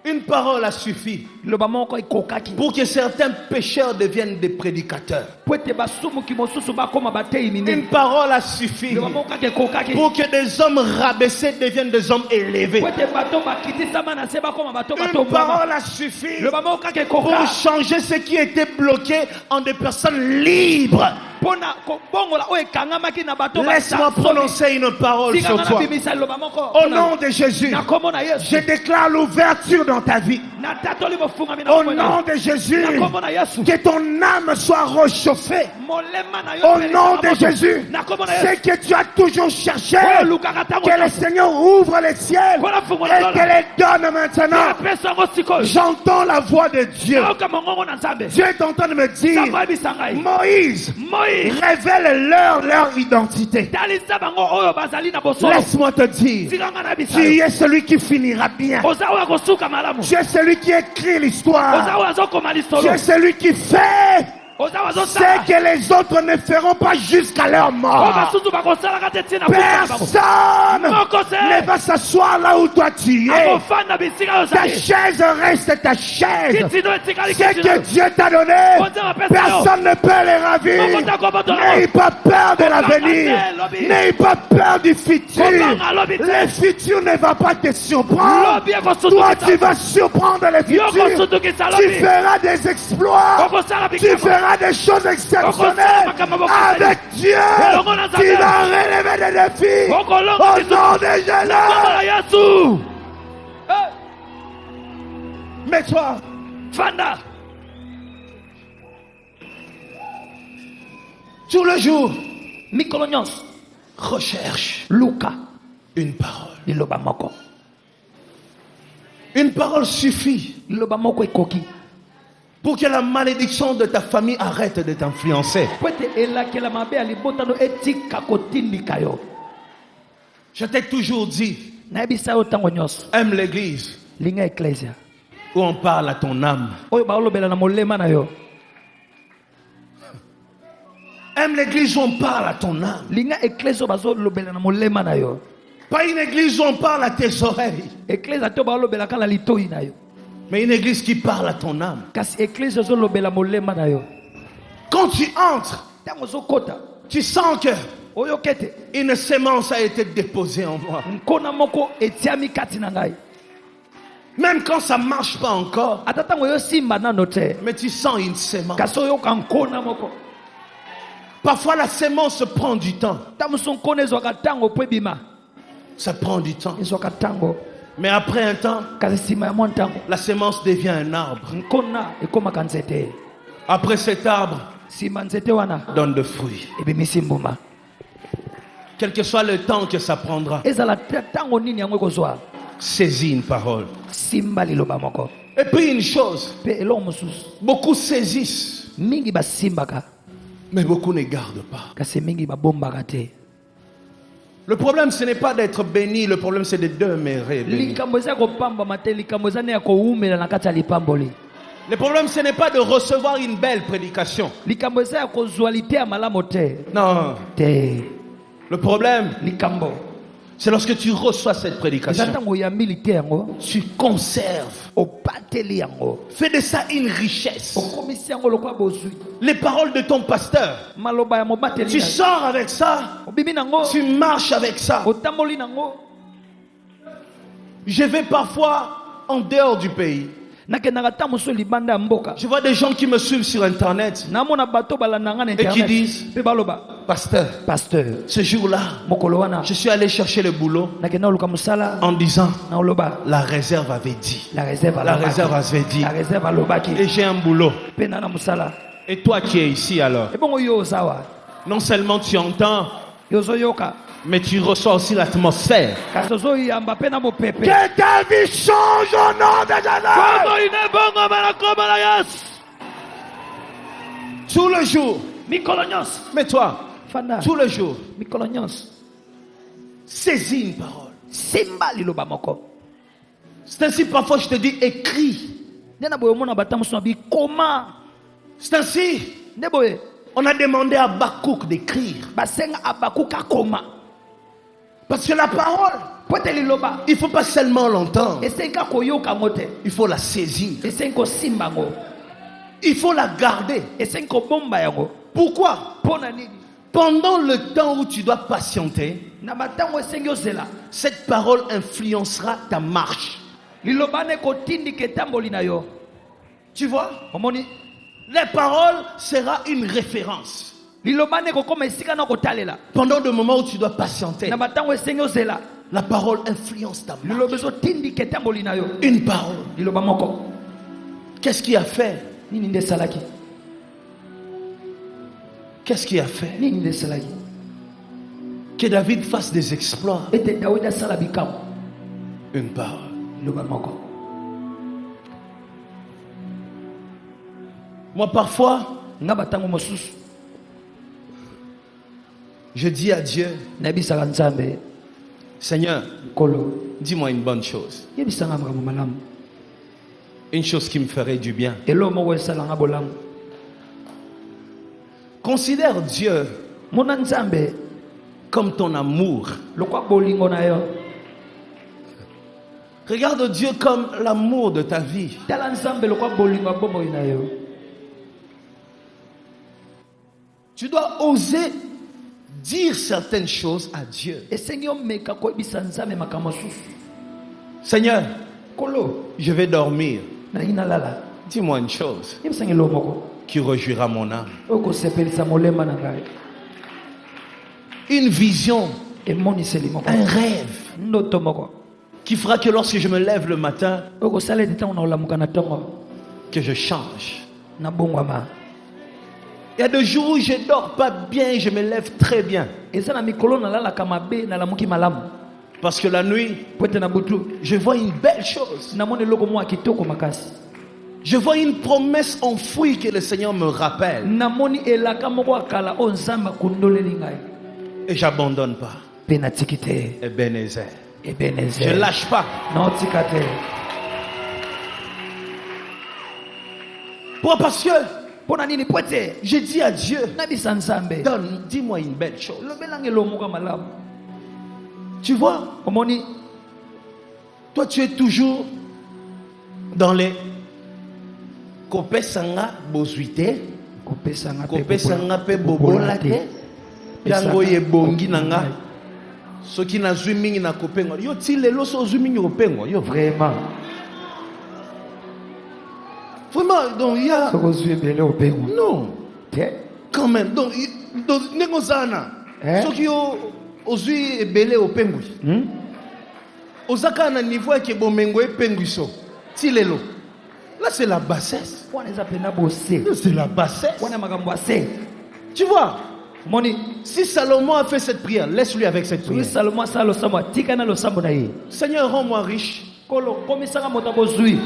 Une parole a suffi Liloba moko ekokaki. pour que certains pécheurs deviennent des prédicateurs. Po ete basumu kimosusu bakoma bateyi Une minene. parole a suffi Liloba moko ekokaki. pour que des hommes rabaissés deviennent des hommes élevés. Po ete bato bakitisama na se bakoma bato Une batombama. parole a suffi Liloba moko pour ekoka. changer ce qui était bloqué en des personnes libres. Pona kobongola o ekangamaki na bato Laisse-moi prononcer une parole sur toi. bimisa liloba moko. Au nom de Jésus, Na kombo na Yesu. je déclare l'ouverture dans ta vie. Na tatoli mofungami na Au kombo na nom Yesu. de Jésus, Na kombo na Yesu. que ton âme soit réchauffée. Molema na yo. Au nom de Jésus, Na kombo na ce Yesu. que tu as toujours cherché, Oyo lukaka tango. que le Seigneur ouvre les ciels Kola fungola et lola. te les donne maintenant. Pesa ngo sikoyo. J'entends la voix de Dieu. Oka mongongo na Nzambe. Dieu est en train de me dire, Samba bisangai. Moïse, Moïse. révèle-leur leur identité. Talisa bango oyo bazali na bosolo. Laisse-moi te dire, Tikanga na tu bisayo. es celui qui finira bien. Oza oyo kosuka malamu. Tu es celui qui écrit Oza l'histoire. oyo azokoma Tu lisolo. es celui qui fait Oza oyo ce azosala. que les autres ne feront pas jusqu'à leur Oyo mort. basusu bakosalaka te ntina kufa bango. Personne Moko se. ne va s'asseoir là où toi tu es. Akofanda bisika oyo Ta zali. chaise reste ta chaise. Kitino etikali Ce que kitino. Dieu t'a donné, personne ne peut les ravir. N'aie pas peur de l'avenir. N'aie pas peur du futur. Le futur ne va pas te surprendre. Lobi ekosutu Toi, tu kitalo. vas surprendre le Yoko futur. sutu kitalo Tu bi. feras des exploits. Okosala Tu bikama. feras fera des choses exceptionnelles. Avec Dieu, tu vas relever des défis. Au nom de Jésus. Mets-toi. Fanda. Tout le jour, Mikolonyos. recherche Luka. une parole. Liloba moko. Une parole suffit Liloba moko ekoki. pour que la malédiction de ta famille arrête de t'influencer. Je t'ai toujours dit, aime l'église où on parle à ton âme. Aime l'église où on parle à ton âme. Pas une église où on parle à tes oreilles. Mais une église qui parle à ton âme. Quand tu entres, tu sens que une sémence a été déposée en moi. Même quand ça ne marche pas encore, mais tu sens une sémence. Parfois la sémence prend du temps. Ça prend du temps. Mais après un temps, la sémence devient un arbre. Après cet arbre, donne de fruits. Quel que soit le temps que ça prendra, saisis une parole. Et puis une chose, beaucoup saisissent, mais beaucoup ne gardent pas. Le problème, ce n'est pas d'être béni, le problème, c'est de demeurer béni. Le problème, ce n'est pas de recevoir une belle prédication. Non. Le problème, c'est lorsque tu reçois cette prédication, tu conserves. Fais de ça une richesse. Les paroles de ton pasteur, tu sors avec ça, tu marches avec ça. Je vais parfois en dehors du pays. Je vois des gens qui me suivent sur internet et qui disent, pasteur, ce jour-là, je suis allé chercher le boulot en disant, la réserve avait dit. La réserve avait dit. Et j'ai un boulot. Et toi qui es ici alors, non seulement tu entends, mais tu reçois aussi l'atmosphère. Que ta vie change au nom de Jésus. Tout le jour. Mets-toi. Tout le jour. Saisis une parole. C'est ainsi parfois je te dis écris. C'est ainsi. On a demandé à Habakkuk d'écrire. Parce que la parole, il ne faut pas seulement l'entendre. Il faut la saisir. Il faut la garder. Pourquoi? Pendant le temps où tu dois patienter, cette parole influencera ta marche. Tu vois? La parole sera une référence. Pendant le moment où tu dois patienter, la parole influence ta marche. Une parole. Qu'est-ce qui a fait? Qu'est-ce qui a fait que David fasse des exploits? Une parole. Moi parfois, je dis à Dieu, Seigneur, dis-moi une bonne chose. Une chose qui me ferait du bien. Considère Dieu comme ton amour. Regarde Dieu comme l'amour de ta vie. Tu dois oser dire certaines choses à Dieu. Seigneur, je vais dormir. Dis-moi une chose. qui réjouira mon âme. okosepelisa molema na ngai. Une vision, Emoniseli moko. un rêve Ndoto moko. qui fera que lorsque je me lève le matin, Okosala ete ntango na olamuka na ntongo que je change. na bongwama. Il y a des jours où je ne dors pas bien, je me lève très bien. Eza na mikolo nalalaka mabe nalamuki malamu. Parce que la nuit, Po ete na butu je vois une belle chose. namoni eloko moko ya kitoko makasi. Je vois une promesse enfouie que le Seigneur me rappelle. Namoni elaka moko ya kala oyo nzambe akundoleli ngai. Et j'abandonne pas. Mpe natiki te. Ebenezer. Je Ebenezer. lâche pas. naotika te. Pourquoi? Parce que mpo na nini po ete j'ai dit à Dieu, nabisa nzambe dis-moi une belle chose. lobelanga eloko moko ya malamu. Tu vois, omoni toi tu es toujours dans les kopesanga bozuite, kopesanga kopesanga pe bobola te. Yango yebongi nanga. Soki na zwi mingi na kopengo. Yo ti lelo so zwi mingi kopengo. Yo vraiment donc il y a sokozwi ebele opengo non te. quand même donc ndenge zana soki yo ozwi ebele opengo. Ozaka na niveau ke bomengo epengiso. Ti lelo. Là c'est la bassesse. wana eza pena bose. C'est la bassesse. wana makambo ase. Tu vois, omoni si Salomon a fait cette prière, laisse-lui avec cette soki prière. salomo asala losambo atika na losambo na ye. Seigneur, rends-moi riche. kolo komisanga moto akozwi.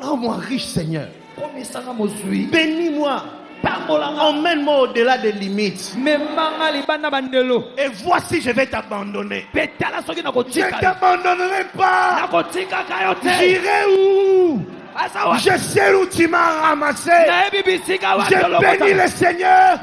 Rends-moi riche, Seigneur. komisanga mozwi. Bénis-moi. pambolanga. Emmène-moi au-delà des limites. memanga libanda bandelo. Et voici, je vais t'abandonner. mpe tala soki Je ne nakotika t'abandonnerai pas. nakotikaka yo te. J'irai où? asawa Je sais où tu m'as ramassé. nayebi bisika Je bénis le Seigneur.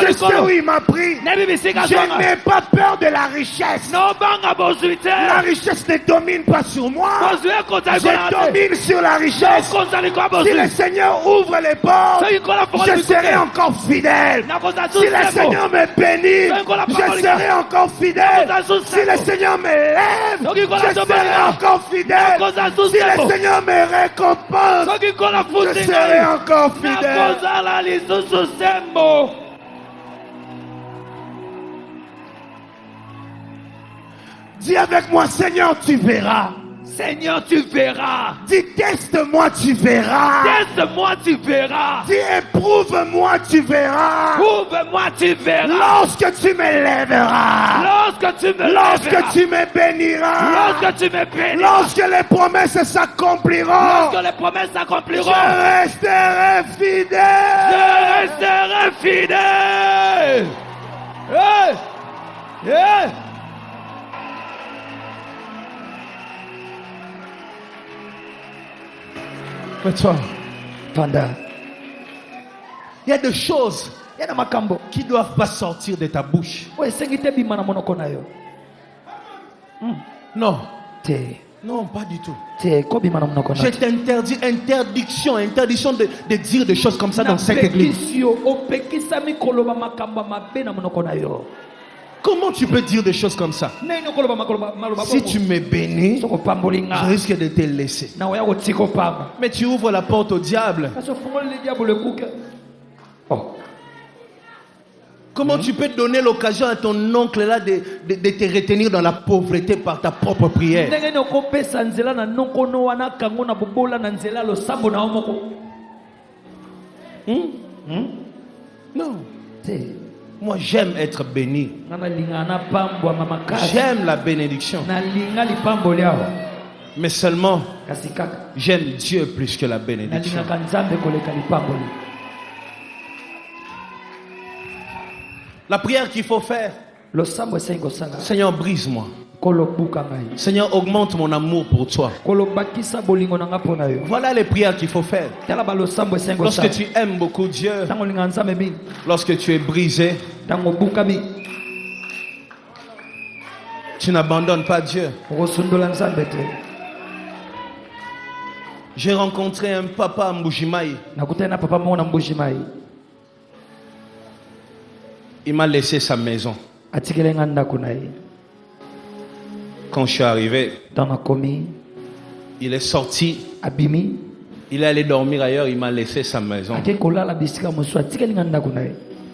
Je sais où il m'a pris. nayebi bisika Je n'ai pas peur de la richesse. nobanga bozwi te. La richesse ne domine pas sur moi. bozwi ekonza Je likolo na te. domine sur la richesse. ekonza likolo Si bozwi. le Seigneur ouvre les portes, soki kola fongola je serai bikuke. encore fidèle. nakoza Si le susembo. Seigneur me bénit, je serai encore fidèle. Si le Seigneur me lève, je serai encore fidèle. Si le Seigneur me récompense, soki kola je futi serai ngai. encore fidèle. nakozala lisusu sembo. Dis avec moi, Seigneur, tu verras. Seigneur, tu verras. Dis, teste-moi, tu verras. Teste-moi, tu verras. Dis, éprouve-moi, tu verras. Prouve-moi, tu verras. Lorsque tu me lèveras. Lorsque tu me Lorsque lèveras. tu me béniras. Lorsque tu me béniras. Lorsque les promesses s'accompliront. Lorsque les promesses Je s'accompliront. resterai fidèle. Je resterai fidèle. Hey! Hey! Mais toi, Panda. il y a des choses Yana makambo. qui ne doivent pas sortir de ta bouche. Oye sengite bima na monoko na yo. Non, Te. non, pas du tout. Te ko bima na monoko na. Je t'interdis, interdiction de dire des choses comme ça dans cette église. Pekisio opekisami koloba makambo mabe na monoko na yo. Comment tu peux dire des choses comme ça? Neno koloba makoloba maloba. Si tu me bénis, soko pambolinga. je risque de te laisser. Na oya kotiko pamba. Mais tu ouvres la porte au diable. Kaso fungoli le diable le kuke. Oh. Comment tu peux donner l'occasion à ton oncle là de te retenir dans la pauvreté par ta propre prière? Ndenge no kopesa nzela na nonkono wana kango na bobola na nzela lo sambo na omoko. Non. Te. Moi j'aime être béni. Nana linga na pambo mama kaka. J'aime la bénédiction. Na linga li pambo liao. Mais seulement, Kasi kaka. j'aime Dieu plus que la Na bénédiction. linga kanzambe koleka li pambo li. La prière qu'il faut faire, Lo sambo esengo sanga. Seigneur, brise-moi. Kolo buka ngai. Seigneur, augmente mon amour pour toi. Kolo bakisa bolingo na nga pona yo. Voilà les prières qu'il faut faire. Tala ba lo sambo esengo Lorsque sanga. tu aimes beaucoup Dieu, Tango linga nzambe bi. lorsque tu es brisé, Tango buka bi. tu n'abandonnes pas Dieu. Rosundola nzambe te. J'ai rencontré un papa à Mbujimaï. Nakutana papa mona mbuji mai. Il m'a laissé sa maison. atikele nga ndako na ye. Quand je suis arrivé, Ntango nakomi il est sorti. abimi Il est allé dormir ailleurs. Il m'a laissé sa maison. ake kolala bisika mosusu atikeli nga ndako na ye.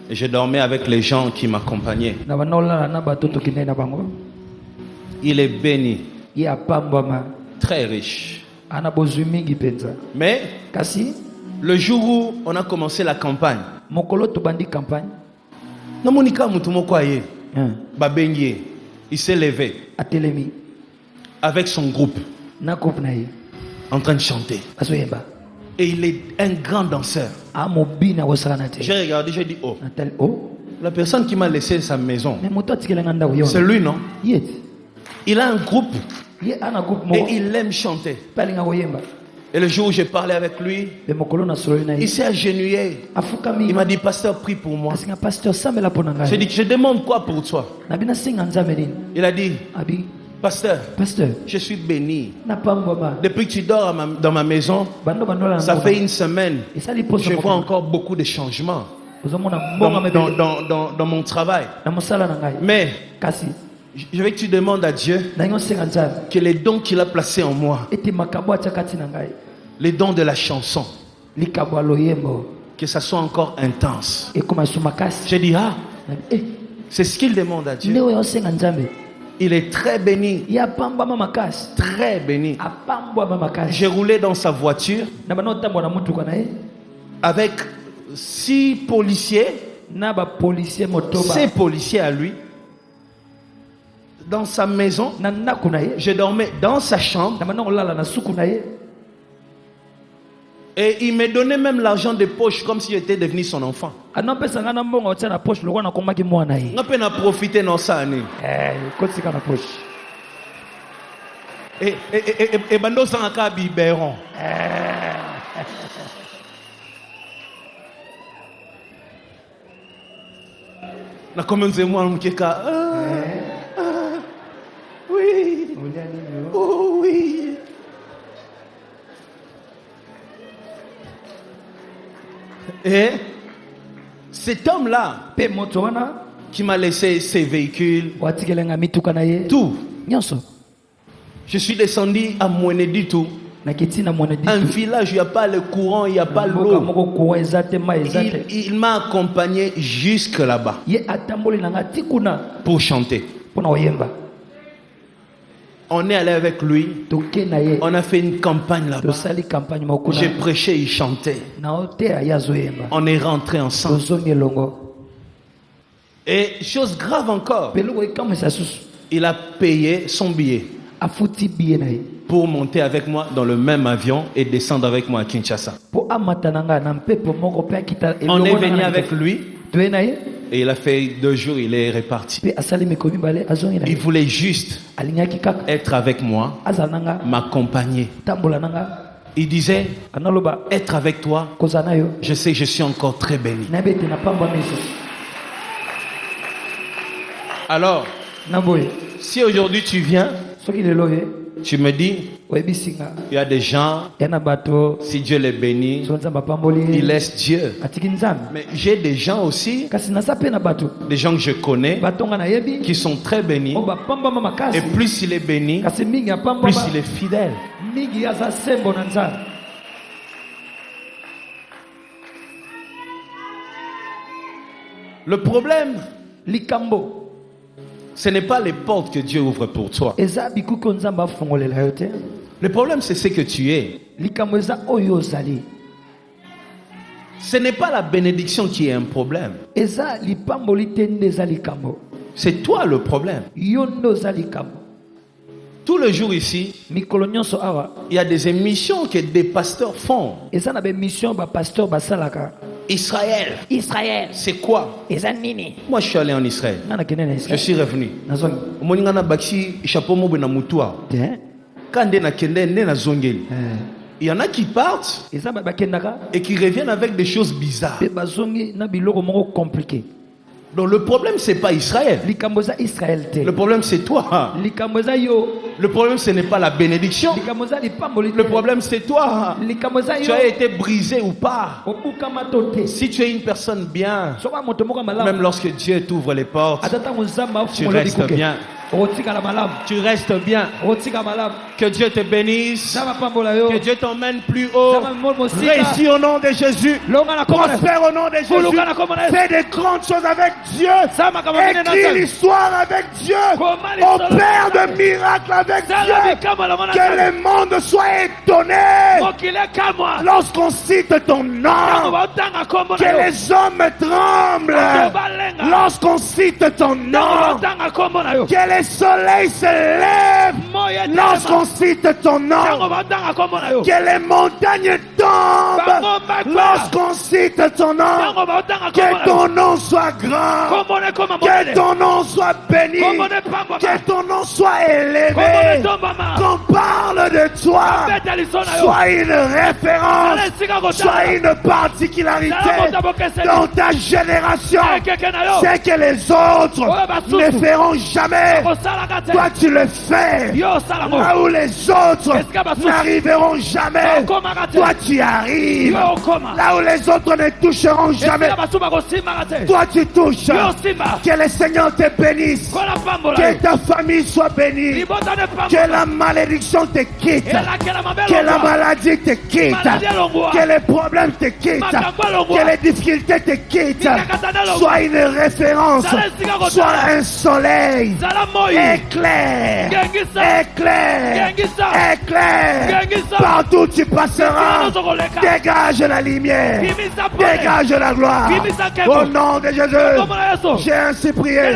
Et je dormais avec les gens qui m'accompagnaient. Na banda olala na bato tokende na bango. Il est béni, Ye apambwama très riche. ana bozwi mingi mpenza. Mais Kasi le jour où on a commencé la campagne, mokolo tobandi campagne Namonika Mutumoko aye, hein, Babengie, il s'est levé atelemi avec son groupe na groupe na ye en train de chanter. azoyemba Et il est un grand danseur. amobina kosala na te. J'ai regardé, j'ai dit, oh, Natali oh la personne qui m'a laissé sa maison, mais moto atikeli nga ndako c'est yo. lui, non? Ye Il a un groupe ye ana groupe et moko il aime chanter. palinga koyemba. Et le jour où j'ai parlé avec lui, Le mokolo na solo na il ye s'est agenouillé. afukami Il m'a dit, pasteur, prie pour moi. asinga pasteur sambela pona J'ai ngai. dit, je demande quoi pour toi? Na bina singa nzambe nini? Il a dit, Abi pasteur, pasteur je suis béni. na pambwama Depuis que tu dors dans ma maison, bando bandola ça fait une semaine. esali poso Je vois encore beaucoup de changements ozomona dans, mbonga mebele dans mon travail. na mosala na ngai. Mais Kasi je veux que tu demandes à Dieu na ngo singa nzambe que les dons qu'il a placés en moi, ete makabo atia kati na ngai les dons de la chanson, likabo ya loyembo que ça soit encore intense. ekoma su makasi. J'ai dit, ah, Eh, c'est ce qu'il demande à nde Dieu. oyo osenga nzambe Il est très béni, ye apambwama makasi très béni. apambwama makasi. J'ai roulé dans sa voiture Na banda otambola na motuka na ye avec 6 policiers, na bapolisier motoba 6 policiers à lui, dans sa maison. na ndako na ye. Je dormais dans sa chambre Na banda kolala na suku na ye et il me donnait même l'argent de poche comme si j'étais devenu son enfant. anapesa nga na mbongo otia na poche lokola nakomaki mwana ye. On peut en profiter dans ça. Kotika na poche Et bando sangaka biberon. Na comme c'est moi mkeka. Oui. Oh oui. Et cet homme-là pe moto wana qui m'a laissé ses véhicules, watikelenga mituka na ye tout. nyonso Je suis descendu à Mouenedi tout. nakiti na mwana Un ditu village, il n'y a pas le courant, il n'y a pas mboka l'eau. moko kuwa eza te mai eza te. Il m'a accompagné jusque là-bas Ye atamboli na nga ti kuna pour chanter. mpona koyemba. On est allé avec lui. toke na ye On a fait une campagne là-bas. tosali campagne moko J'ai prêché, il chantait. na oteya ye azoyemba On est rentrés ensemble. tozongi elongo. Et chose grave encore, Pe eloko ekamwisa susu il a payé son billet afuti biye na ye pour monter avec moi dans le même avion et descendre avec moi à Kinshasa. mpo amata na nga na mpepo moko mpe akita On est elongo na venu nga. avec lui toye na ye et il a fait 2 jours, il est reparti. mpe asali miko mibale azongi na Il ye voulait juste alingaki kaka être avec moi, azala na nga m'accompagner. tambola na nga Il disait, analoba être avec toi, kozala na yo je sais que je suis encore très béni. nayebi ete napambwami lisusu Alors, na boye si aujourd'hui tu viens, soki lelo ye tu me dis, oyebisi nga il y a des gens, ya na bato si Dieu les bénit, soki nzambe apamboli ils ye laissent Dieu. atiki nzambe. Mais j'ai des gens aussi, Kasi naza mpe na bato des gens que je connais, batonga nayebi qui sont très bénis. o bapambwama makasi Et plus il est béni, kasi mingi plus apambwama il est fidèle. mingi aza sembo na nzambe. Le problème, likambo ce n'est pas les portes que Dieu ouvre pour toi. eza bikuki oyo nzambe afongolela yo te. Le problème, c'est ce que tu es. likambo eza oyo ozali Ce n'est pas la bénédiction qui est un problème. eza lipamboli te nde eza likambo C'est toi le problème. yo nde oza likambo. Tout le jour ici, mikolo nyonso awa il y a des émissions que des pasteurs font. eza na bemission bapasteur basalaka. Israël, Israël c'est quoi? eza nini Moi, je suis allé en Israël. nga nakende na Je Israël suis revenu. nazongi Omoninga na bakisi chapeau mobe na mutua. te Kande na kende ne na zongeli. Il y en a qui partent eza bakendaka et qui reviennent avec des choses bizarres. mpe bazongi na biloko moko compliqué. Donc le problème, c'est pas Israël. likambo eza Israël te Le problème, c'est toi. likambo eza yo Le problème, ce n'est pas la bénédiction. Le problème, c'est toi. Tu as été brisé ou pas. Si tu es une personne bien, même lorsque Dieu t'ouvre les portes, tu restes bien. Tu restes bien. Que Dieu te bénisse. Que Dieu t'emmène plus haut. Réussis au nom de Jésus. Prospère au nom de Jésus. Fais des grandes choses avec Dieu. Écris l'histoire avec Dieu. Opère de miracles avec Dieu. Que le monde soit étonné lorsqu'on cite ton nom. Que les hommes tremblent lorsqu'on cite ton nom. Que le soleil se lève lorsqu'on cite ton nom. Que les montagnes tombent lorsqu'on cite ton nom. Que ton nom soit grand. Que ton nom soit béni. Que ton nom soit élevé. Qu'on parle de toi. Sois une référence. Sois une particularité dans ta génération. C'est que les autres ne feront jamais. Toi tu le fais. Là où les autres n'arriveront jamais, toi tu arrives. Là où les autres ne toucheront jamais, toi tu touches. Que le Seigneur te bénisse. Que ta famille soit bénie. Que la malédiction te quitte. Que la maladie te quitte. Que les problèmes te quittent. Que les difficultés te quittent. Sois une référence. Sois un soleil. Éclair. Éclair. Éclair. Partout où tu passeras, dégage la lumière. Dégage la gloire. Au nom de Jésus, j'ai ainsi prié.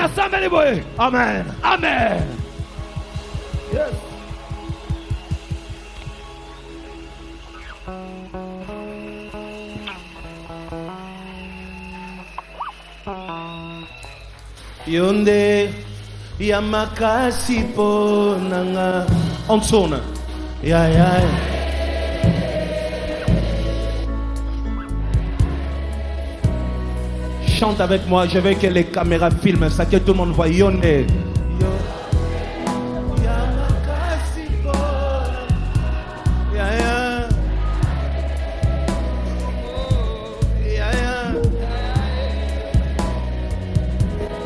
Amen. Amen. Yes. Yonde yamakasi ponanga onsona ya ya. Chante avec moi, je veux que les caméras filment ça, que tout le monde voit. Yonde yamakasi ponanga ya ya ya ya.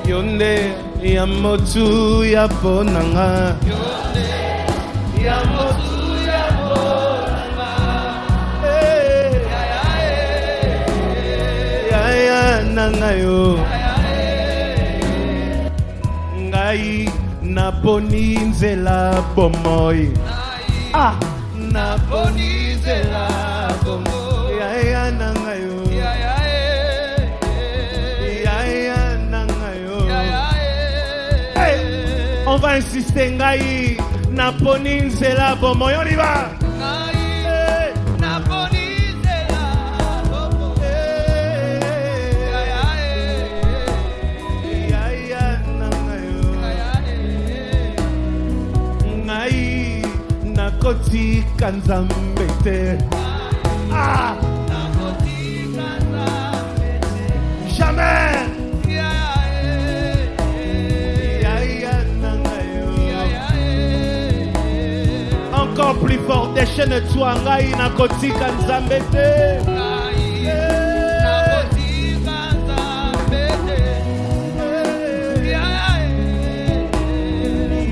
Yonde yamotu ya ponanga. Yonde yamotu ya ponanga. Ya ya nanga yo. Ngai naponi nzela bomoi. Ah, naponi nzela bomoi. Ya ya nanga yo. On va insister, ngai naponi nzela bomoi, on y va. Ngai naponi nzela bomoi. Ya ya nanga yo. Ngai nakoti kanzambe te. Ah, nakoti kanzambe te. Jamais. Encore plus fort, déchaîne toi, ngai na kotika nzambe te. Ngai na kotika nzambe te.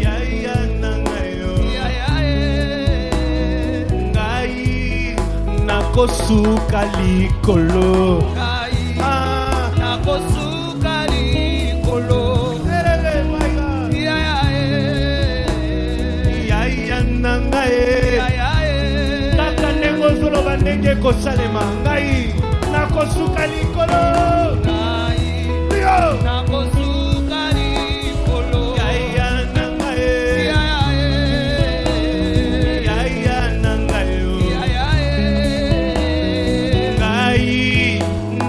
Ya ya nanga yo. Ngai na kosuka likolo. Ngai na kosuka likolo. Kaka ndenge ozoloba ndenge kosalema ngai nakosuka likolo. Ngai nakosuka likolo. Yaya nanga ye. Yaya nanga yo. Ngai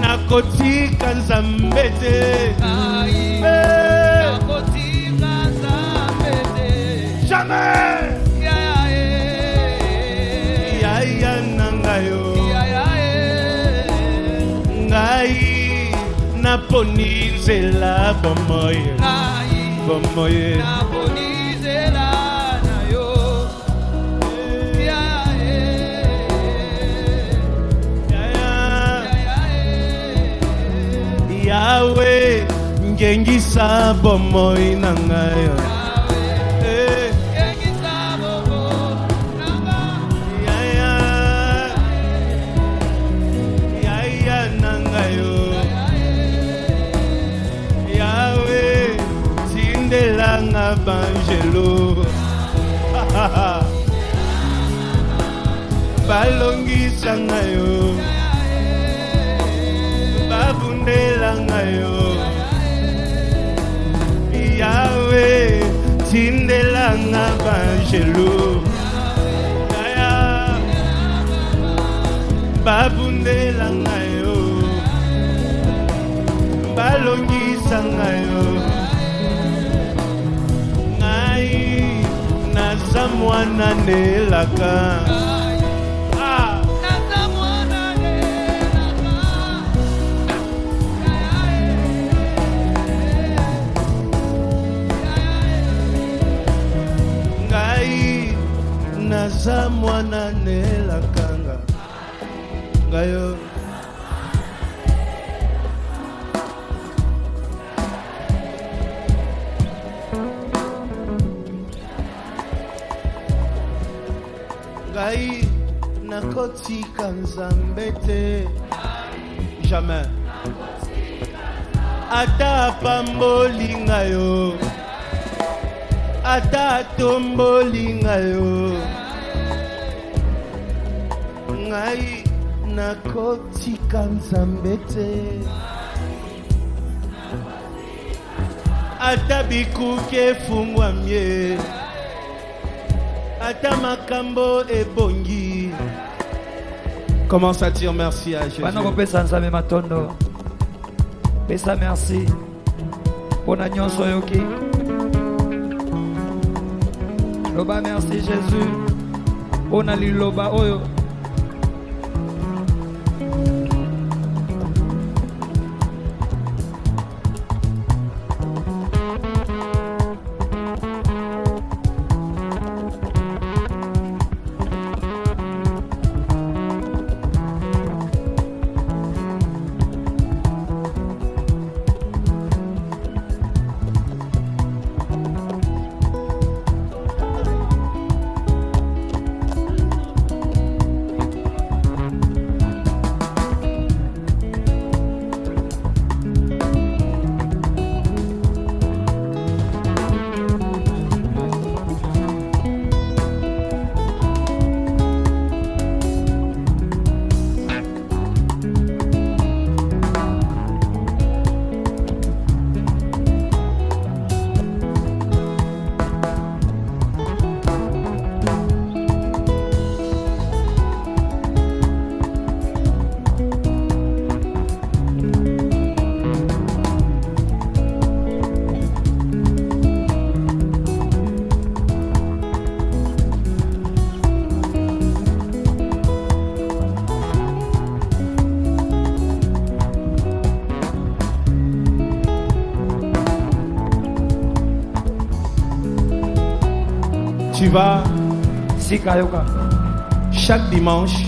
nakotika nzambe te. Ngai nakotika nzambe te. Jamais. Ngai naponi nzela bomoi. Bomoi naponi nzela na yo. Yahweh, ngengisa bomoi nangayo. Yahweh, tindelanga banjelo. Balongisa ngayo. Babundela ngayo. Yahweh, tindelanga banjelo. Babundela ngayo. Balongisa ngayo. Ngai nazamwana nelaka. Naza mwana nelakanga ngayo. Ngai nakotika Nzambe te jamais. Ata pamboli ngayo, ata tomboli ngayo. Ngai nakotika Nzambe te. Ata bikuke fungwa mie, ata makambo ebongi. Commence à dire merci à Jésus. Pesa merci. Pona nyonso yoki. Loba merci Jésus. Pona liloba oyo. Tu vas chaque dimanche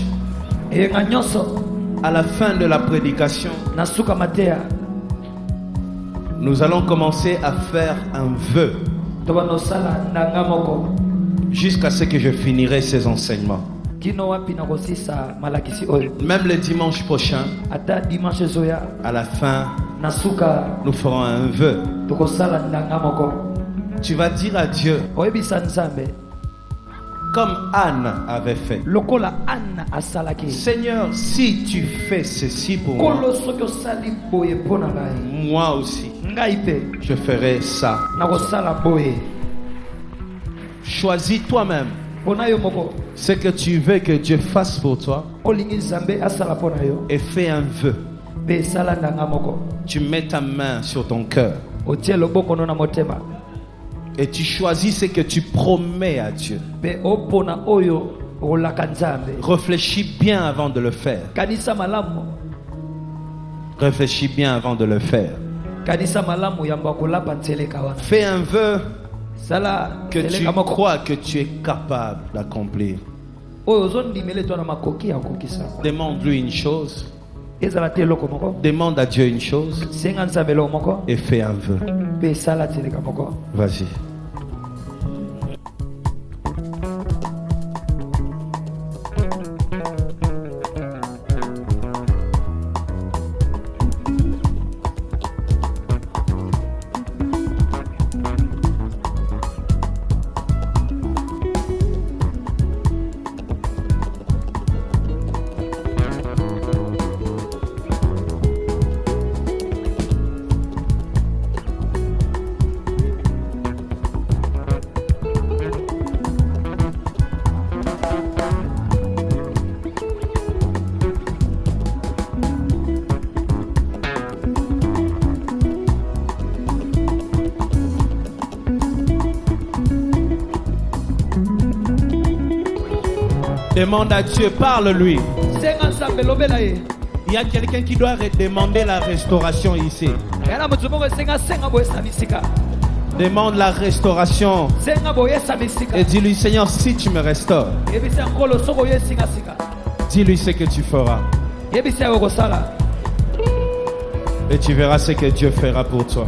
à la fin de la prédication. Nous allons commencer à faire un vœu jusqu'à ce que je finirai ces enseignements. Même le dimanche prochain, à la fin, nous ferons un vœu. Tu vas dire à Dieu, comme Anne avait fait, Seigneur, si tu fais ceci pour moi, moi aussi, je ferai ça. Choisis toi-même ce que tu veux que Dieu fasse pour toi et fais un vœu. Tu mets ta main sur ton cœur et tu choisis ce que tu promets à Dieu. Réfléchis bien avant de le faire. Réfléchis bien avant de le faire. Fais un vœu que tu crois que tu es capable d'accomplir. Demande-lui une chose. Demande à Dieu une chose et fais un vœu. Vas-y. Demande à Dieu, parle-lui. Il y a quelqu'un qui doit demander la restauration ici. Demande la restauration. Et dis-lui, Seigneur, si tu me restaures, dis-lui ce que tu feras. Et tu verras ce que Dieu fera pour toi.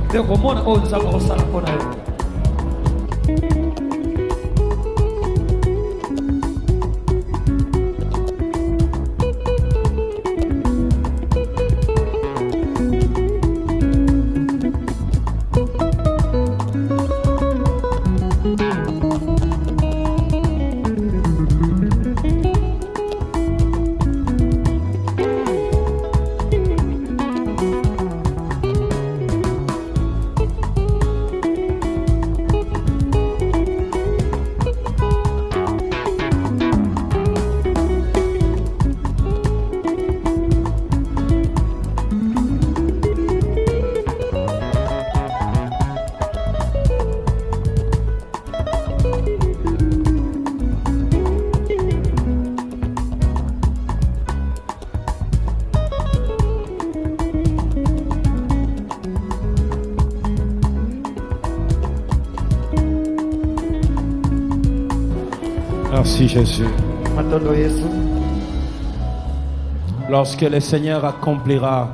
Merci Jésus. Lorsque le Seigneur accomplira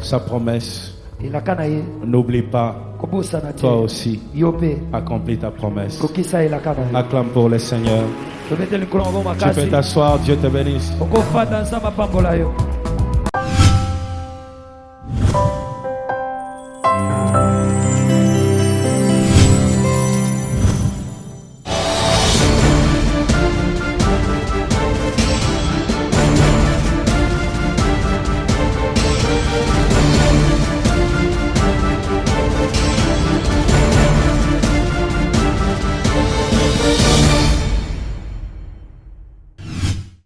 sa promesse, n'oublie pas, toi aussi, accomplis ta promesse. Acclame pour le Seigneur. Tu peux t'asseoir, Dieu te bénisse.